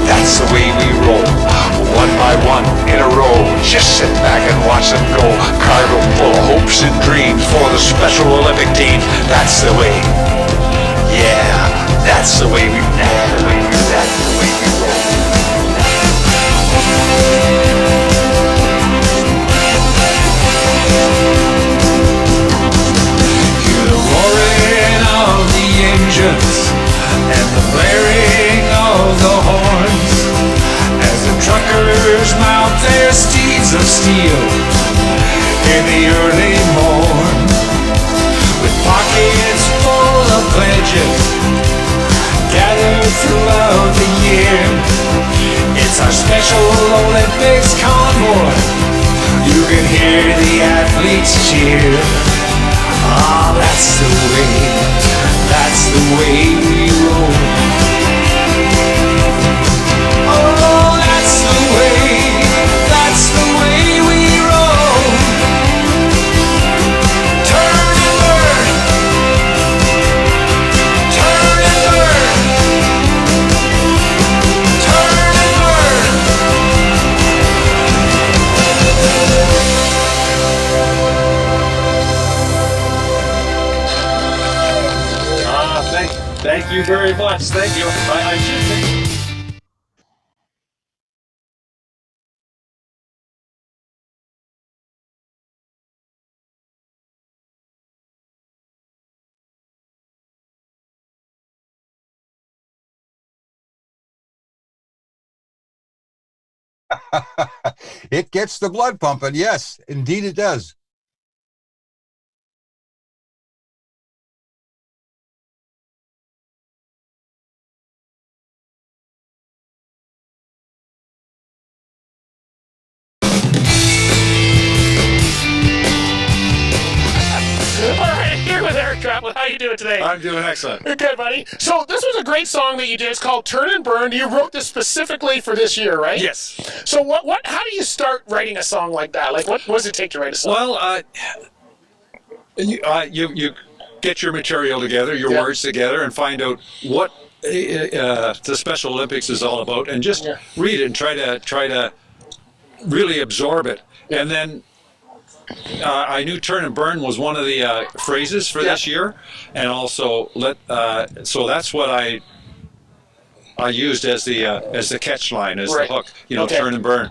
That's the way we roll. One by one in a row. Just sit back and watch them go. Cargo full of hopes and dreams for the Special Olympic team. That's the way. Yeah, that's the way we roll. Hear the roaring of the engines and the blaring steel in the early morn, with pockets full of pledges gathered throughout the year. It's our Special Olympics convoy. You can hear the athletes cheer. Ah, that's the way we roll. Oh, that's the way we roll. Turn and burn, turn and burn, turn and burn. Thank you very much. Thank you. I should think. It gets the blood pumping. Yes, indeed it does. How you doing today? I'm doing excellent. Good, buddy. So this was a great song that you did. It's called "Turn and Burn." You wrote this specifically for this year, right? Yes. So what? How do you start writing a song like that? Like, what does it take to write a song? Well, you get your material together, your words together, and find out what the Special Olympics is all about, and just read it and try to really absorb it, and then. I knew "Turn and Burn" was one of the phrases for this year, and also so that's what I used as the catch line, as the hook. "Turn and burn,"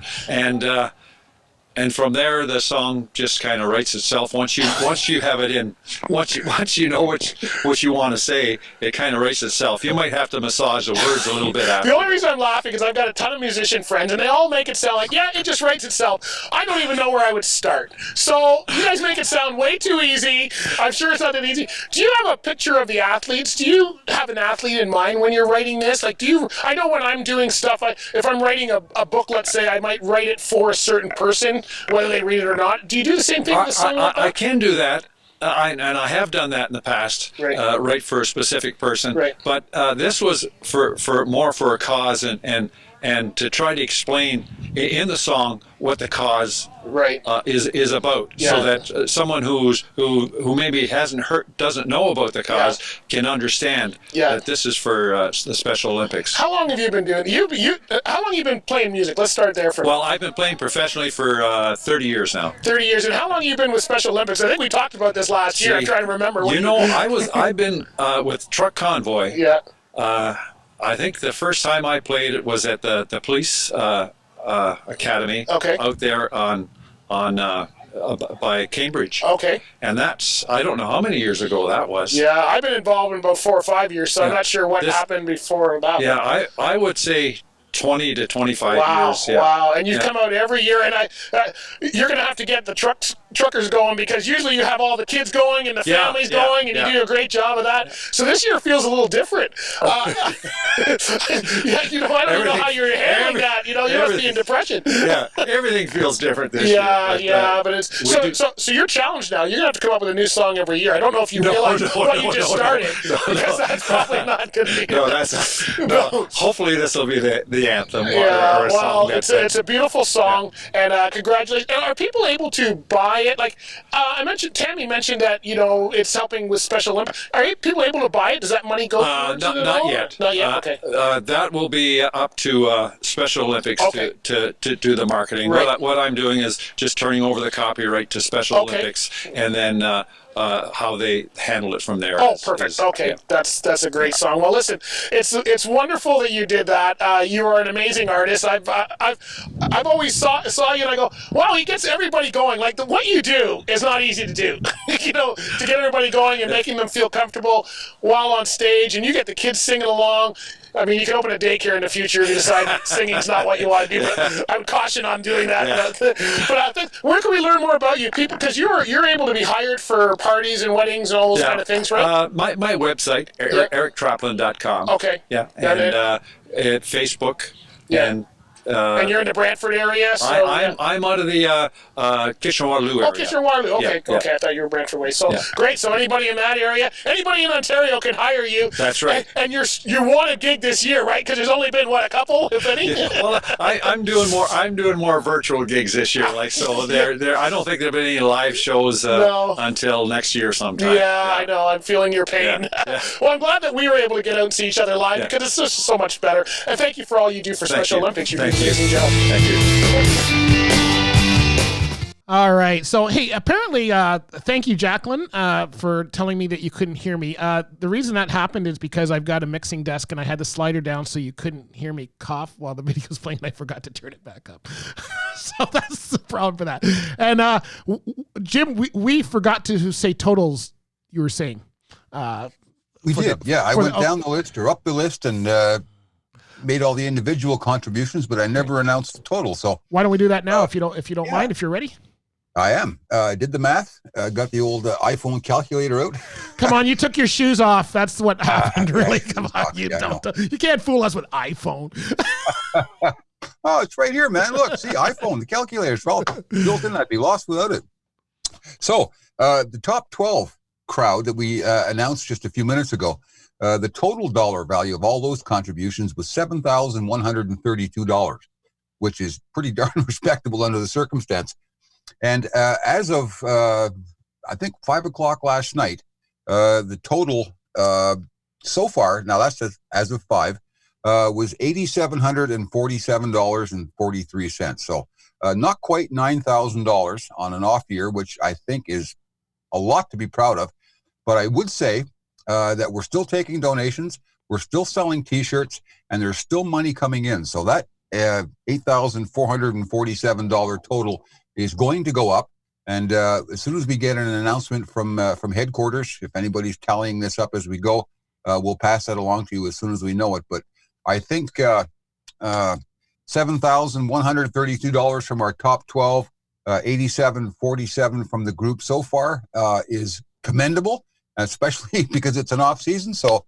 and from there the song just kind of writes itself. Once you have it in, once you know what you want to say, it kind of writes itself. You might have to massage the words a little bit after. The only reason I'm laughing is I've got a ton of musician friends, and they all make it sound like, it just writes itself. I don't even know where I would start. So you guys make it sound way too easy. I'm sure it's not that easy. Do you have a picture of the athletes? Do you have an athlete in mind when you're writing this? Like, I know when I'm doing stuff, if I'm writing a book, let's say, I might write it for a certain person, whether they read it or not. Do you do the same thing with a song like that? I can do that. And I have done that in the past, write for a specific person. Right. But this was for more for a cause and to try to explain in the song what the cause is about, so that someone who maybe doesn't know about the cause can understand that this is for the Special Olympics. How long have you been doing? How long have you been playing music? Let's start there first. Well, I've been playing professionally for 30 years now. 30 years, and how long have you been with Special Olympics? I think we talked about this last year. I'm trying to remember. I've been with Truck Convoy. Yeah. I think the first time I played it was at the police academy out there on by Cambridge. Okay. And that's, I don't know how many years ago that was. Yeah, I've been involved in about 4 or 5 years, so I'm not sure what happened before that. Yeah, I would say 20 to 25 years. Yeah. Wow, and you come out every year, and you're going to have to get the truckers going, because usually you have all the kids going and the families going, and you do a great job of that. So this year feels a little different. I don't know how you're handling that. You must be in depression. Yeah, everything feels different this year. But it's so you're challenged now. You're going to have to come up with a new song every year. I don't know if you realize what you just started, because that's probably not going to be. No, hopefully this will be the anthem. Or a song it's a beautiful song, and congratulations. And are people able to buy it? Like Tammy mentioned that it's helping with Special Olympics. Are people able to buy it? Does that money go? Not yet. Not yet. Okay. That will be up to Special Olympics to do the marketing. Right. What I'm doing is just turning over the copyright to Special Olympics, and then how they handle it from there. Oh, perfect. That's a great song. Well, listen, it's wonderful that you did that. You are an amazing artist. I've always saw you and I go, wow, he gets everybody going. Like what you do is not easy to do. To get everybody going and making them feel comfortable while on stage, and you get the kids singing along. I mean, you can open a daycare in the future if you decide singing's not what you want to do. But I would caution on doing that. Yeah. But I think, where can we learn more about you, people? Because you're able to be hired for parties and weddings and all those kind of things, right? My website, erictraplin.com. Okay. Yeah, and at Facebook. Yeah. And you're in the Brantford area, so I'm out of the Kitchener-Waterloo area. Oh, Kitchener-Waterloo. Okay, Yeah. okay. I thought you were Brantford way. So great. So anybody in that area, anybody in Ontario can hire you. That's right. And you want a gig this year, right? Because there's only been a couple, if any. Well, I'm doing more virtual gigs this year. Like so, there. I don't think there'll be any live shows until next year sometime. Yeah, I know. I'm feeling your pain. Yeah. Well, I'm glad that we were able to get out and see each other live because it's just so much better. And thank you for all you do for Special Olympics. You do an amazing job. Thank you. All right. So, hey, apparently, thank you, Jacqueline, for telling me that you couldn't hear me. The reason that happened is because I've got a mixing desk and I had the slider down so you couldn't hear me cough while the video was playing and I forgot to turn it back up. So that's the problem for that. And Jim, we forgot to say totals you were saying. We did. I went down the list or up the list and made all the individual contributions, but I never announced the total. So why don't we do that now if you don't mind, if you're ready? I am. I did the math. Got the old iPhone calculator out. Come on, you took your shoes off. That's what happened, really. Come on, you can't fool us with iPhone. Oh, it's right here, man. Look, see, iPhone, the calculator's all built in. I'd be lost without it. So the top 12 crowd that we announced just a few minutes ago, the total dollar value of all those contributions was $7,132, which is pretty darn respectable under the circumstance. And as of, I think, 5 o'clock last night, the total so far, now that's as of 5, was $8,747.43. So not quite $9,000 on an off year, which I think is a lot to be proud of. But I would say that we're still taking donations, we're still selling T-shirts, and there's still money coming in. So that $8,447 total is going to go up. And as soon as we get an announcement from headquarters, if anybody's tallying this up as we go, we'll pass that along to you as soon as we know it. But I think $7,132 from our top 12, $8,747 from the group so far is commendable, especially because it's an off season. So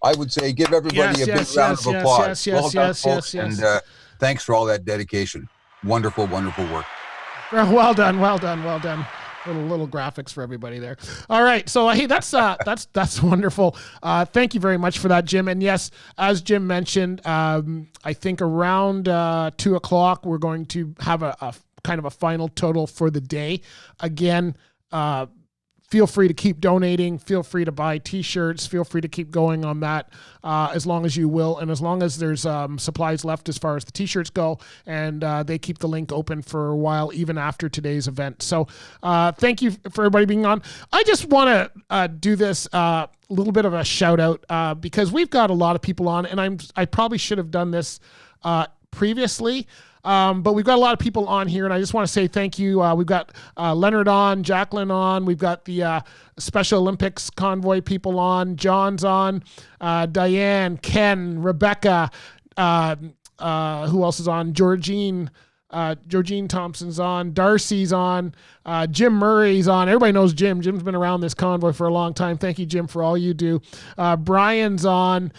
I would say give everybody a big round of applause. Well done, folks, and thanks for all that dedication. Wonderful, wonderful work. Well done. Little graphics for everybody there. All right, so hey, that's wonderful. Thank you very much for that, Jim. And yes, as Jim mentioned, I think around 2 o'clock we're going to have a kind of a final total for the day. Again, feel free to keep donating. Feel free to buy T-shirts. Feel free to keep going on that as long as you will. And as long as there's supplies left as far as the T-shirts go. And they keep the link open for a while, even after today's event. So thank you for everybody being on. I just want to do this little bit of a shout out because we've got a lot of people on. And I probably should have done this previously. But we've got a lot of people on here, and I just want to say thank you. We've got Leonard on, Jacqueline on. We've got the Special Olympics Convoy people on. John's on. Diane, Ken, Rebecca. Who else is on? Georgine Thompson's on. Darcy's on. Jim Murray's on. Everybody knows Jim. Jim's been around this convoy for a long time. Thank you, Jim, for all you do. Brian's on.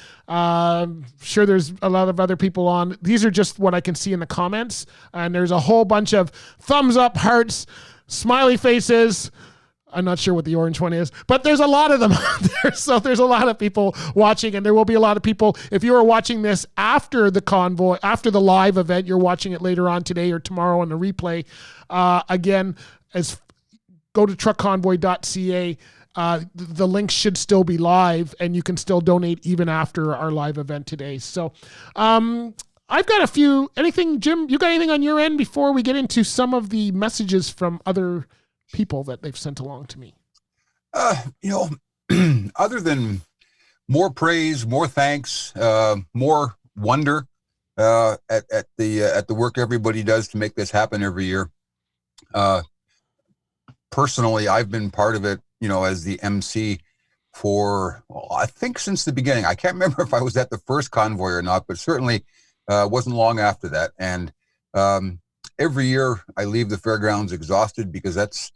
Sure, there's a lot of other people on. These are just what I can see in the comments. And there's a whole bunch of thumbs up, hearts, smiley faces. I'm not sure what the orange one is, but there's a lot of them out there. So there's a lot of people watching, and there will be a lot of people. If you are watching this after the convoy, after the live event, you're watching it later on today or tomorrow on the replay. Again, go to truckconvoy.ca. The link should still be live, and you can still donate even after our live event today. So I've got a few. Anything, Jim, you got anything on your end before we get into some of the messages from other people that they've sent along to me? Other than more praise, more thanks, more wonder at the work everybody does to make this happen every year. Personally, I've been part of it, as the MC for, well, I think since the beginning. I can't remember if I was at the first convoy or not, but certainly wasn't long after that. And every year I leave the fairgrounds exhausted, because that's,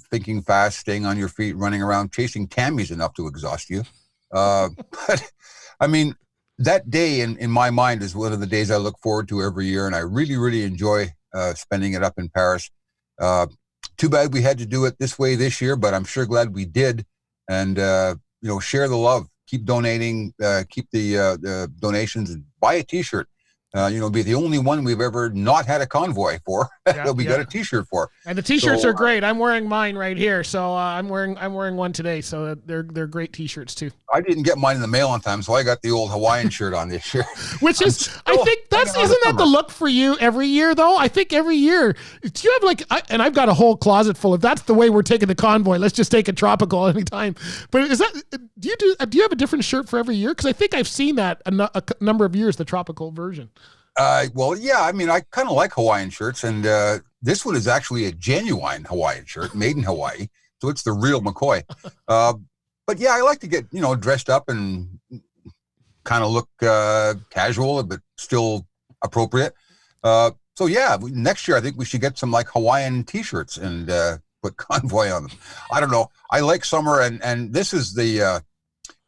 thinking fast, staying on your feet, running around, chasing camis enough to exhaust you. But I mean, that day in my mind is one of the days I look forward to every year, and I really, really enjoy spending it up in Paris. Too bad we had to do it this way this year, but I'm sure glad we did. And, share the love, keep donating, keep the donations, and buy a T-shirt. Be the only one we've ever not had a convoy for that we got a T-shirt for. And the T-shirts are great. I'm wearing mine right here, so I'm wearing one today. So they're great T-shirts too. I didn't get mine in the mail on time, so I got the old Hawaiian shirt on this year. Which is, I think isn't that the look for you every year though? I think every year, do you have and I've got a whole closet full. If that's the way we're taking the convoy, let's just take a tropical anytime. But is that, do you have a different shirt for every year? Because I think I've seen that a number of years, the tropical version. Well, yeah, I mean, I kind of like Hawaiian shirts, and this one is actually a genuine Hawaiian shirt made in Hawaii. So it's the real McCoy. But yeah, I like to get, dressed up and kind of look casual, but still appropriate. So yeah, next year I think we should get some Hawaiian T-shirts and put Convoy on them. I don't know. I like summer, and this is the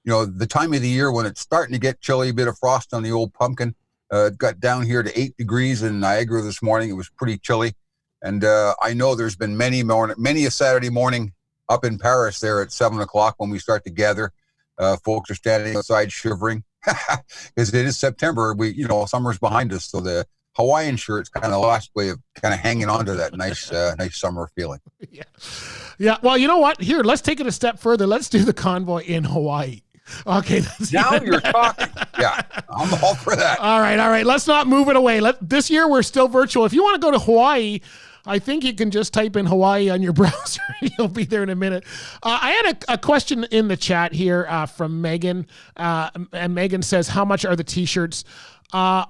the time of the year when it's starting to get chilly, a bit of frost on the old pumpkin. It got down here to 8 degrees in Niagara this morning. It was pretty chilly, and I know there's been many a Saturday morning up in Paris there at 7 o'clock when we start to gather. Folks are standing outside shivering because it is September. Summer's behind us, so the Hawaiian shirt's kind of the last way of kind of hanging on to that nice summer feeling. Yeah. Well, you know what? Here, let's take it a step further. Let's do the convoy in Hawaii. Okay. Now you're talking. Yeah, I'm all for that. All right. Let's not move it away. This year we're still virtual. If you want to go to Hawaii, I think you can just type in Hawaii on your browser. You'll be there in a minute. I had a question in the chat here from Megan. And Megan says, how much are the T-shirts? I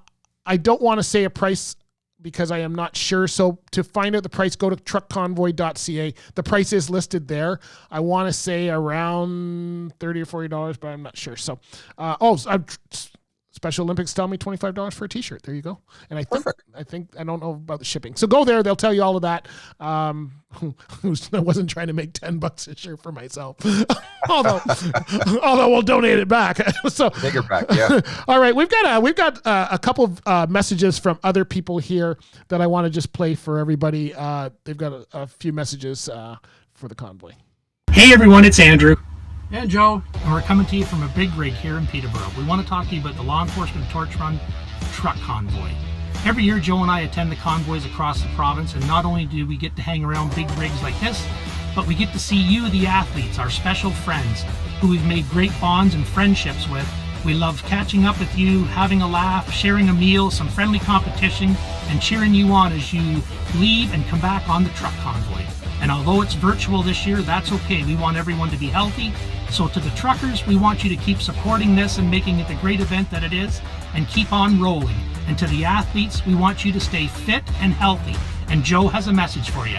don't want to say a price because I am not sure. So to find out the price, go to truckconvoy.ca. The price is listed there. I want to say around $30 or $40, but I'm not sure. So, Special Olympics tell me $25 for a T-shirt. There you go. And I think I don't know about the shipping. So go there. They'll tell you all of that. I wasn't trying to make $10 a shirt for myself, although we'll donate it back. So take it back. Yeah. All right. We've got a couple of messages from other people here that I want to just play for everybody. They've got a few messages for the convoy. Hey everyone, it's Andrew. And Joe, and we're coming to you from a big rig here in Peterborough. We want to talk to you about the Law Enforcement Torch Run Truck Convoy. Every year, Joe and I attend the convoys across the province, and not only do we get to hang around big rigs like this, but we get to see you, the athletes, our special friends, who we've made great bonds and friendships with. We love catching up with you, having a laugh, sharing a meal, some friendly competition, and cheering you on as you leave and come back on the truck convoy. And although it's virtual this year, that's okay. We want everyone to be healthy. So to the truckers, we want you to keep supporting this and making it the great event that it is, and keep on rolling. And to the athletes, we want you to stay fit and healthy. And Joe has a message for you.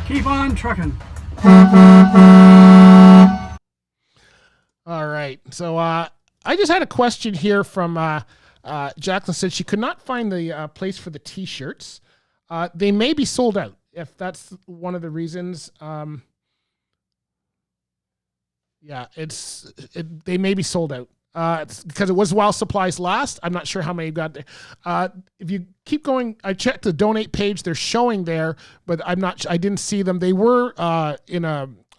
Keep on trucking. All right. So I just had a question here from Jacqueline. Said she could not find the place for the T-shirts. They may be sold out. If that's one of the reasons. They may be sold out. It's because it was while supplies last. I'm not sure how many got there. If you keep going, I checked the donate page. They're showing there, but I didn't see them. They were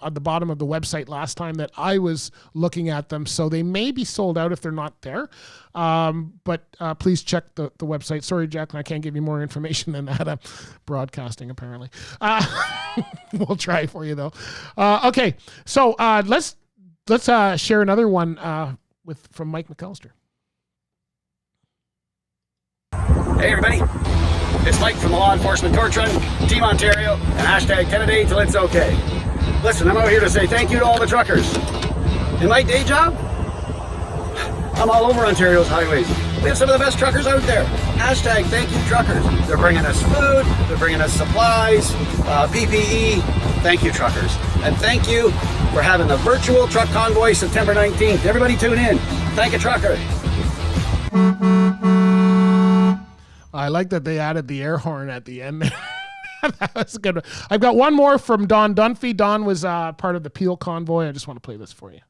at the bottom of the website last time that I was looking at them. So they may be sold out if they're not there. But please check the website. Sorry, Jacqueline, I can't give you more information than that. I'm broadcasting apparently. We'll try for you though. Okay. So let's share another one from Mike McAllister. Hey everybody, it's Mike from the Law Enforcement Torch Run, Team Ontario, and hashtag 10 a day till it's okay. Listen, I'm out here to say thank you to all the truckers. In my day job, I'm all over Ontario's highways. We have some of the best truckers out there. Hashtag thank you truckers. They're bringing us food, they're bringing us supplies, PPE. Thank you truckers. And thank you for We're having the virtual truck convoy September 19th. Everybody tune in. Thank a trucker. I like that they added the air horn at the end. That was a good one. I've got one more from Don Dunphy. Don was part of the Peel Convoy. I just want to play this for you.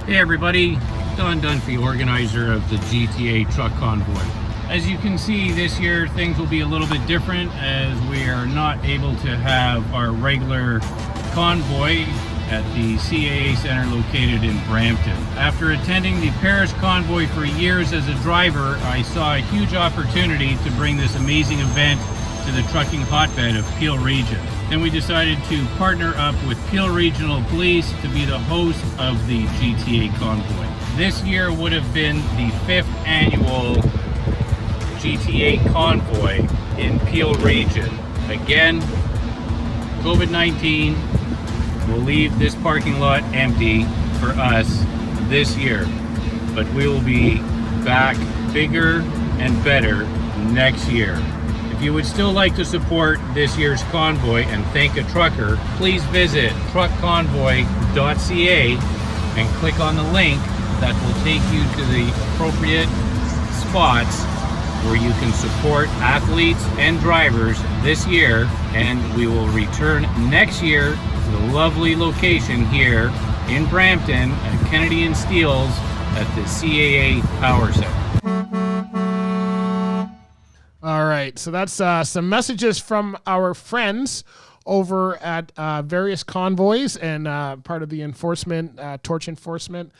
Hey everybody, Don Dunphy, organizer of the GTA Truck Convoy. As you can see, this year things will be a little bit different as we are not able to have our regular convoy at the CAA Center located in Brampton. After attending the Paris Convoy for years as a driver, I saw a huge opportunity to bring this amazing event to the trucking hotbed of Peel Region. Then we decided to partner up with Peel Regional Police to be the host of the GTA Convoy. This year would have been the 5th annual GTA Convoy in Peel Region. Again, COVID-19 will leave this parking lot empty for us this year, but we will be back bigger and better next year. If you would still like to support this year's convoy and thank a trucker, please visit truckconvoy.ca and click on the link that will take you to the appropriate spots where you can support athletes and drivers this year, and we will return next year to the lovely location here in Brampton at Kennedy and Steeles at the CAA Power Center. All right, so that's some messages from our friends over at various convoys and part of the enforcement, torch enforcement.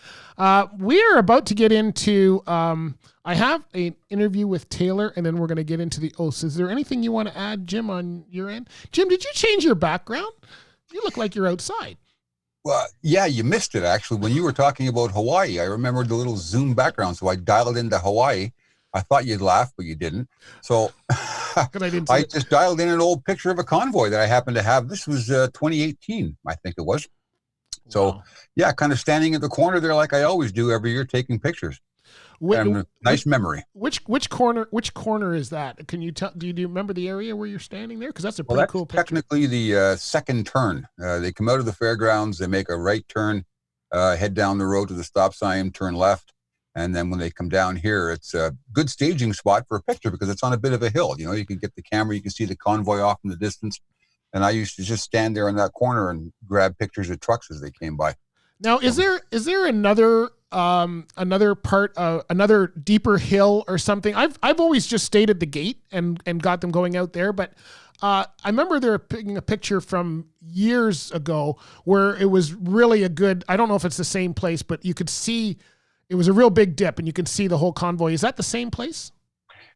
We are about to get into, I have an interview with Taylor, and then we're going to get into the oaths. Is there anything you want to add, Jim, on your end? Jim, did you change your background? You look like you're outside. Well, yeah, you missed it, actually. When you were talking about Hawaii, I remembered the little Zoom background, so I dialed into Hawaii. I thought you'd laugh, but you didn't. So I just dialed in an old picture of a convoy that I happened to have. This was 2018, I think it was. So, wow. Yeah, kind of standing at the corner there like I always do every year, taking pictures. Nice memory. Which corner is that? Can you tell? Do you remember the area where you're standing there? Because that's a pretty cool picture. Technically the second turn. They come out of the fairgrounds, they make a right turn, head down the road to the stop sign, turn left. And then when they come down here, it's a good staging spot for a picture because it's on a bit of a hill. You know, you can get the camera, you can see the convoy off in the distance. And I used to just stand there in that corner and grab pictures of trucks as they came by. Now, is there another part, another deeper hill or something? I've always just stayed at the gate and got them going out there, but I remember they're picking a picture from years ago where it was really a good. I don't know if it's the same place, but you could see it was a real big dip, and you can see the whole convoy. Is that the same place?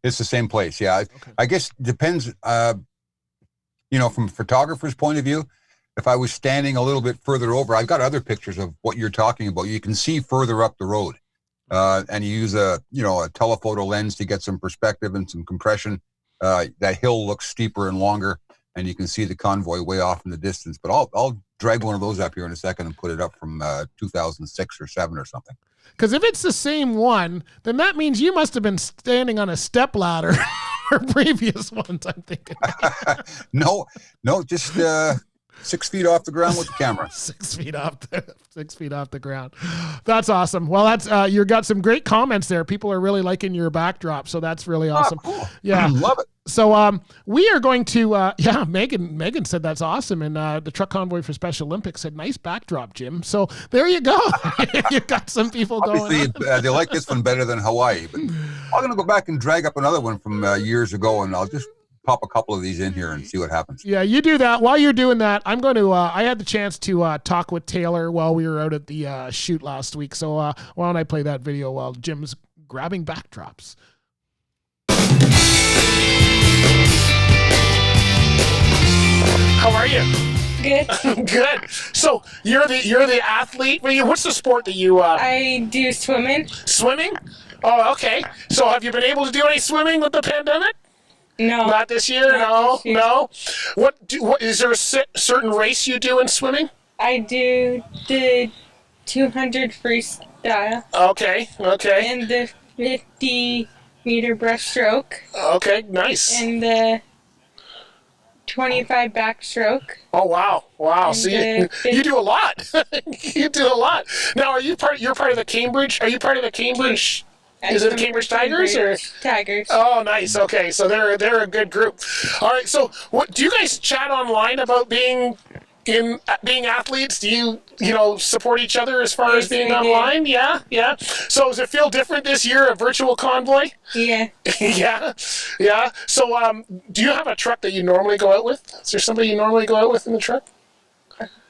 It's the same place, yeah. Okay. I guess it depends. From a photographer's point of view. If I was standing a little bit further over, I've got other pictures of what you're talking about. You can see further up the road, and you use a telephoto lens to get some perspective and some compression. That hill looks steeper and longer, and you can see the convoy way off in the distance. But I'll drag one of those up here in a second and put it up from 2006 or 7 or something. Because if it's the same one, then that means you must have been standing on a step ladder for previous ones, I'm thinking. No, just 6 feet off the ground with the camera. 6 feet off the ground. That's awesome. Well, that's you got some great comments there. People are really liking your backdrop, so that's really awesome. Oh, cool. Yeah, love it. So we are going to Megan said that's awesome, and the Truck Convoy for Special Olympics said nice backdrop, Jim. So there you go. You got some people Obviously, going on. They like this one better than Hawaii, but I'm going to go back and drag up another one from years ago, and I'll just pop a couple of these in here and see what happens. Yeah, you do that. While you're doing that, I'm going to, I had the chance to talk with Taylor while we were out at the shoot last week. So why don't I play that video while Jim's grabbing backdrops? How are you? Good. Good. So you're the athlete. What's the sport that you? I do swimming. Swimming? Oh, okay. So have you been able to do any swimming with the pandemic? No. Not this year? No. What is there a certain race you do in swimming? I do the 200 freestyle. Okay. And the 50-meter breaststroke. Okay, nice. And the 25 backstroke. Oh wow! And So you do a lot. You do a lot. Now, you're part of the Cambridge? Are you part of the Cambridge? Is it the Cambridge Tigers or Tigers? Oh, nice. Okay, so they're a good group. All right. So, what do you guys chat online about being athletes? Do you support each other as far as being online? Yeah. So, does it feel different this year, a virtual convoy? Yeah. Yeah. So, do you have a truck that you normally go out with? Is there somebody you normally go out with in the truck?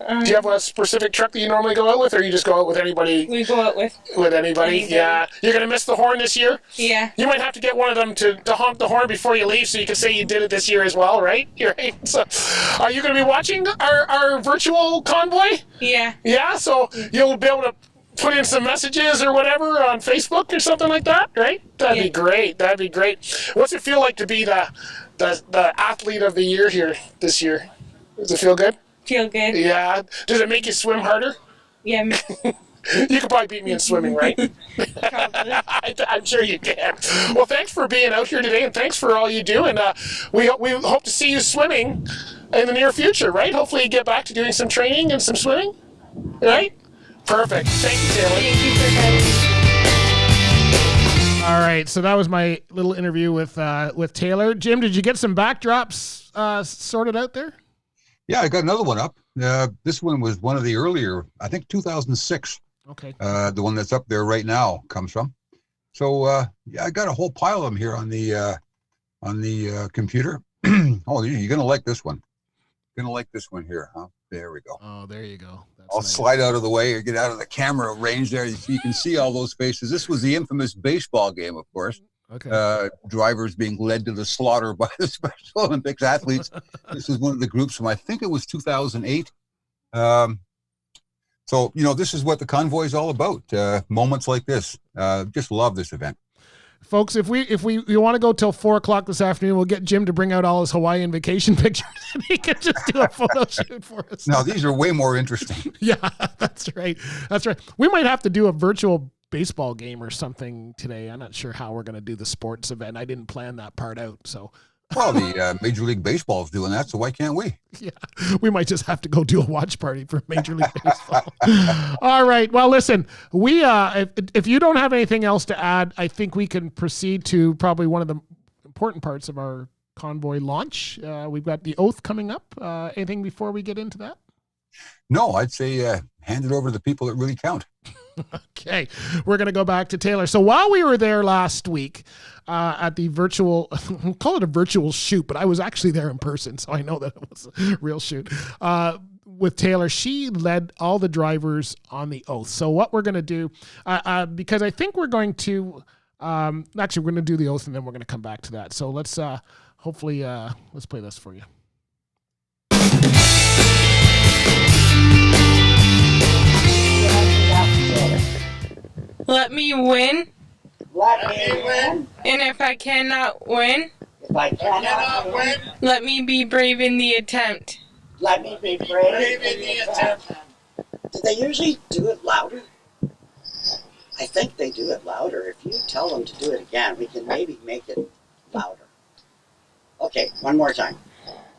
Do you have a specific truck that you normally go out with, or you just go out with anybody? We go out with anybody. Yeah. You're going to miss the horn this year? Yeah. You might have to get one of them to honk the horn before you leave so you can say you did it this year as well, right? Right. So, are you going to be watching our virtual convoy? Yeah. Yeah? So, you'll be able to put in some messages or whatever on Facebook or something like that, right? That'd be great. What's it feel like to be the athlete of the year here this year? Does it feel good? Feel good. Yeah. Does it make you swim harder? Yeah. You could probably beat me in swimming, right? I'm sure you can. Well, thanks for being out here today, and thanks for all you do. And we hope to see you swimming in the near future, right? Hopefully you get back to doing some training and some swimming, right? Perfect. Thank you, Taylor. Thank you for having me. All right, so that was my little interview with Taylor. Jim, did you get some backdrops sorted out there? Yeah, I got another one up. This one was one of the earlier, I think 2006. Okay. The one that's up there right now comes from. So yeah, I got a whole pile of them here on the computer. Oh, you're gonna like this one. You're gonna like this one here, huh? There we go. Oh, there you go. I'll slide out of the way or get out of the camera range there. You can see all those faces. This was the infamous baseball game, of course. Okay. Drivers being led to the slaughter by the Special Olympics athletes. This is one of the groups from, I think it was 2008. So, this is what the convoy is all about. Moments like this. Just love this event. Folks, if we want to go till 4:00 this afternoon, we'll get Jim to bring out all his Hawaiian vacation pictures and he can just do a photo shoot for us. Now, these are way more interesting. Yeah, that's right. We might have to do a virtual baseball game or something today. I'm not sure how we're going to do the sports event. I didn't plan that part out. So, well, the Major League Baseball is doing that, so why can't we? Yeah, we might just have to go do a watch party for Major League Baseball. All right. Well, listen, we if you don't have anything else to add, I think we can proceed to probably one of the important parts of our convoy launch. We've got the oath coming up. Anything before we get into that? No, I'd say hand it over to the people that really count. Okay, we're going to go back to Taylor. So while we were there last week at the virtual, we'll call it a virtual shoot, but I was actually there in person, so I know that it was a real shoot. With Taylor, she led all the drivers on the oath. So what we're going to do, because I think we're going to, actually we're going to do the oath and then we're going to come back to that. So let's hopefully, let's play this for you. Let me win. Let me win. And if I cannot win, If I cannot win, let me be brave in the attempt. let me be brave in the attempt. Do they usually do it louder? I think they do it louder. If you tell them to do it again, we can maybe make it louder. Okay, one more time.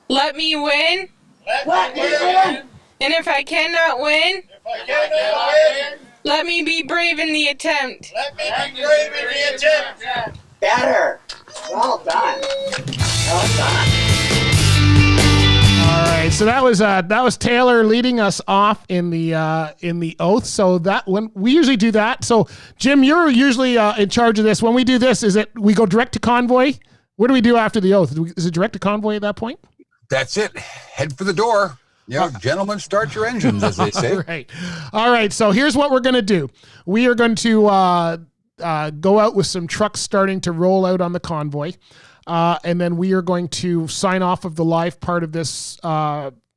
Let me win. Let me win. And if I cannot win, If I cannot win, let me be brave in the attempt. let me be brave in the attempt. Better. Well done. Well done. All right, so that was Taylor leading us off in the oath. So that when we usually do that. So Jim, you're usually in charge of this. When we do this, is it we go direct to convoy? What do we do after the oath? Is it direct to convoy at that point? That's it. Head for the door. Yeah, gentlemen, start your engines, as they say. All right. So here's what we're going to do. We are going to go out with some trucks starting to roll out on the convoy. And then we are going to sign off of the live part of this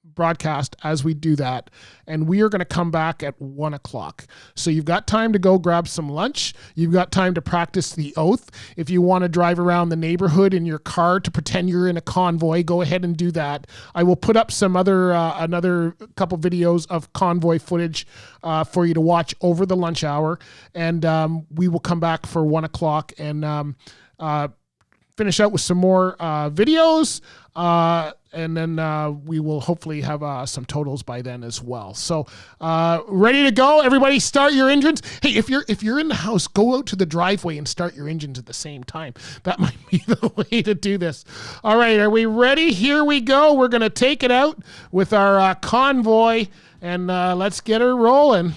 broadcast as we do that. And we are going to come back at 1:00. So you've got time to go grab some lunch. You've got time to practice the oath. If you want to drive around the neighborhood in your car to pretend you're in a convoy, go ahead and do that. I will put up some another couple videos of convoy footage for you to watch over the lunch hour. And we will come back for 1:00 and finish out with some more videos, and then we will hopefully have some totals by then as well. So ready to go? Everybody start your engines. Hey, if you're in the house, go out to the driveway and start your engines at the same time. That might be the way to do this. All right, are we ready? Here we go. We're going to take it out with our Convoy, and let's get her rolling.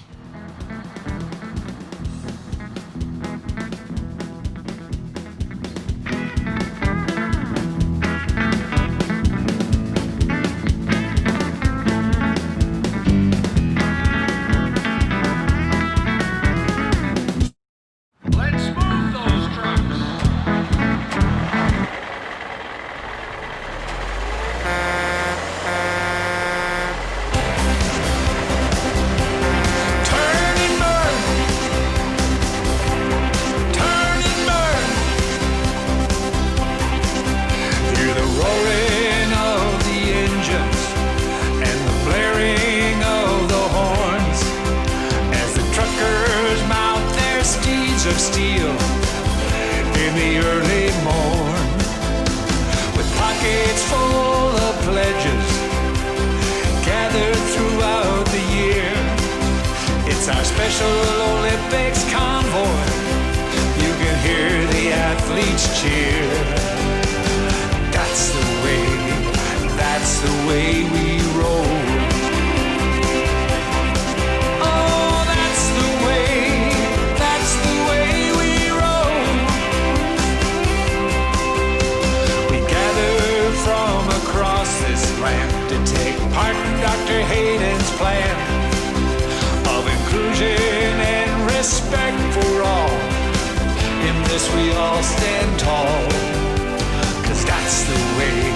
of steel in the early morn, with pockets full of pledges gathered throughout the year. It's our special Olympics convoy. You can hear the athletes cheer. That's the way we roll. To take part in Dr. Hayden's plan of inclusion and respect for all. In this we all stand tall, 'cause that's the way